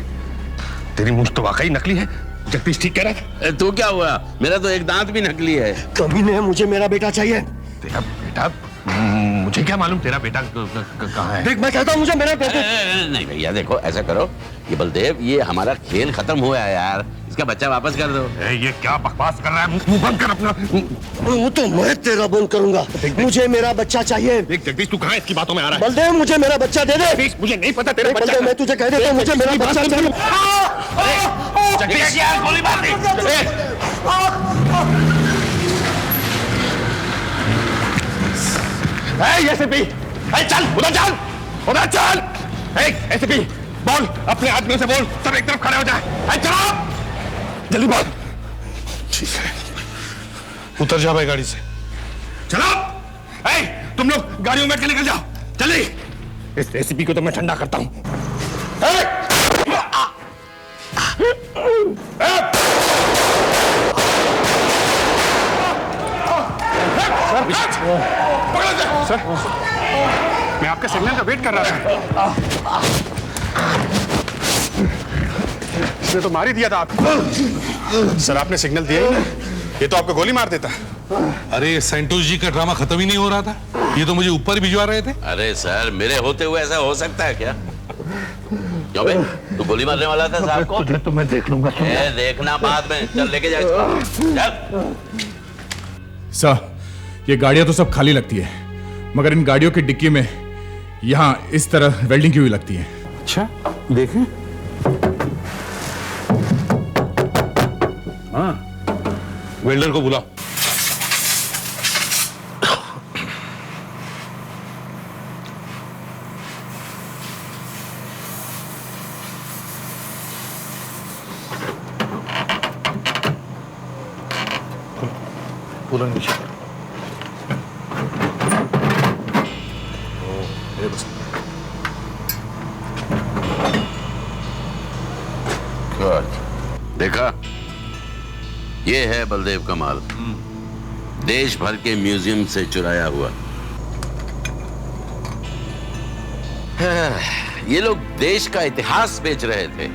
तेरी मूंछ तो वाकई नकली है। जगदीश ठीक कह रहा था। तू क्या हुआ? मेरा तो एक दांत भी नकली है। कभी नहीं, मुझे मेरा बेटा चाहिए। तेरा बेटा? मुझे क्या मालूम तेरा बेटा कहाँ है? देख मैं कहता हूँ मुझे मेरा बेटा। नहीं भैया देखो, ऐसा करो, ये बलदेव, ये हमारा खेल खत्म हुआ है यार, इसका बच्चा वापस कर दो। ये क्या बकवास कर रहा है? मुंह बंद कर अपना। वो तो मैं तेरा बंद करूंगा। मुझे मेरा बच्चा चाहिए। देख जगदीश तू कहाँ इसकी बातों में आ रहा है? बलदेव मुझे मेरा बच्चा दे दे। मुझे नहीं पता तेरा बच्चा। मैं तुझे कह देता हूँ, मुझे मेरा बच्चा चाहिए। जगदीश यार गोली मार दी। एसीपी, चल उधर चल, उधर चल। एसीपी बोल, अपने आदमियों से बोल, सब एक तरफ खड़े हो जाए। चलो जल्दी बोल। ठीक है, उतर जा भाई गाड़ी से। चलो तुम लोग गाड़ियों में बैठ के निकल जाओ जल्दी। इस एसीपी को तो मैं ठंडा करता हूं। सर, मैं आपके सिग्नल का वेट कर रहा था। इसने तो मार ही दिया था आपको। सर आपने सिग्नल दिया ही नहीं, ये तो आपको गोली मार देता। अरे सेंटोस जी का ड्रामा खत्म ही नहीं हो रहा था, ये तो मुझे ऊपर भिजवा रहे थे। अरे सर, मेरे होते हुए ऐसा हो सकता है क्या? क्यों बे, तू गोली मारने वाला था साहब को? तो मैं देख लूंगा। देखना बाद में, चल लेके जा इसको। चल। सर, ये गाड़ियां तो सब खाली लगती है, मगर इन गाड़ियों की डिक्की में यहाँ इस तरह वेल्डिंग की हुई लगती है। अच्छा देखें। हाँ, वेल्डर को बुलाओ। पूरा नीचे। देखा, ये है बलदेव का माल, देश भर के म्यूजियम से चुराया हुआ। ये लोग देश का इतिहास बेच रहे थे।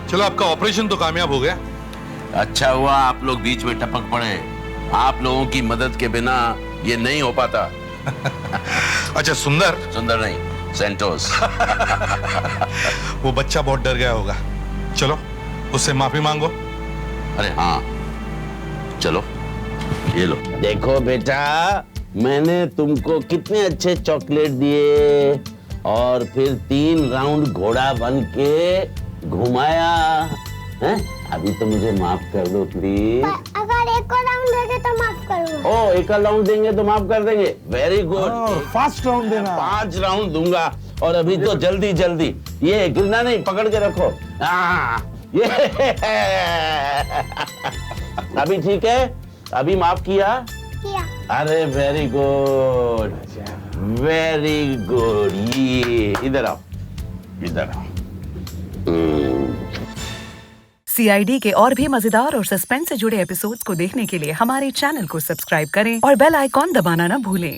चलो आपका ऑपरेशन तो कामयाब हो गया। अच्छा हुआ आप लोग बीच में टपक पड़े, आप लोगों की मदद के बिना ये नहीं हो पाता। अच्छा सुंदर? सुंदर नहीं, सेंटोस। वो बच्चा बहुत डर गया होगा, चलो उससे माफी मांगो। अरे हाँ चलो, ये लो। देखो बेटा, मैंने तुमको कितने अच्छे चॉकलेट दिए और फिर 3 राउंड घोड़ा बन के घुमाया है? अभी तो मुझे माफ कर दो प्लीज। अगर एक और राउंड देंगे तो माफ करूंगा। ओ, एक और राउंड देंगे तो माफ कर देंगे। Very good. फास्ट राउंड देना। 5 राउंड दूंगा और अभी तो जल्दी जल्दी। ये गिरना नहीं, पकड़ के रखो। ये अभी ठीक है? अभी माफ किया? किया। अरे वेरी गुड, वेरी गुड, ये इधर आओ, इधर आओ। CID के और भी मजेदार और सस्पेंस से जुड़े एपिसोड्स को देखने के लिए हमारे चैनल को सब्सक्राइब करें और बेल आइकॉन दबाना ना भूलें।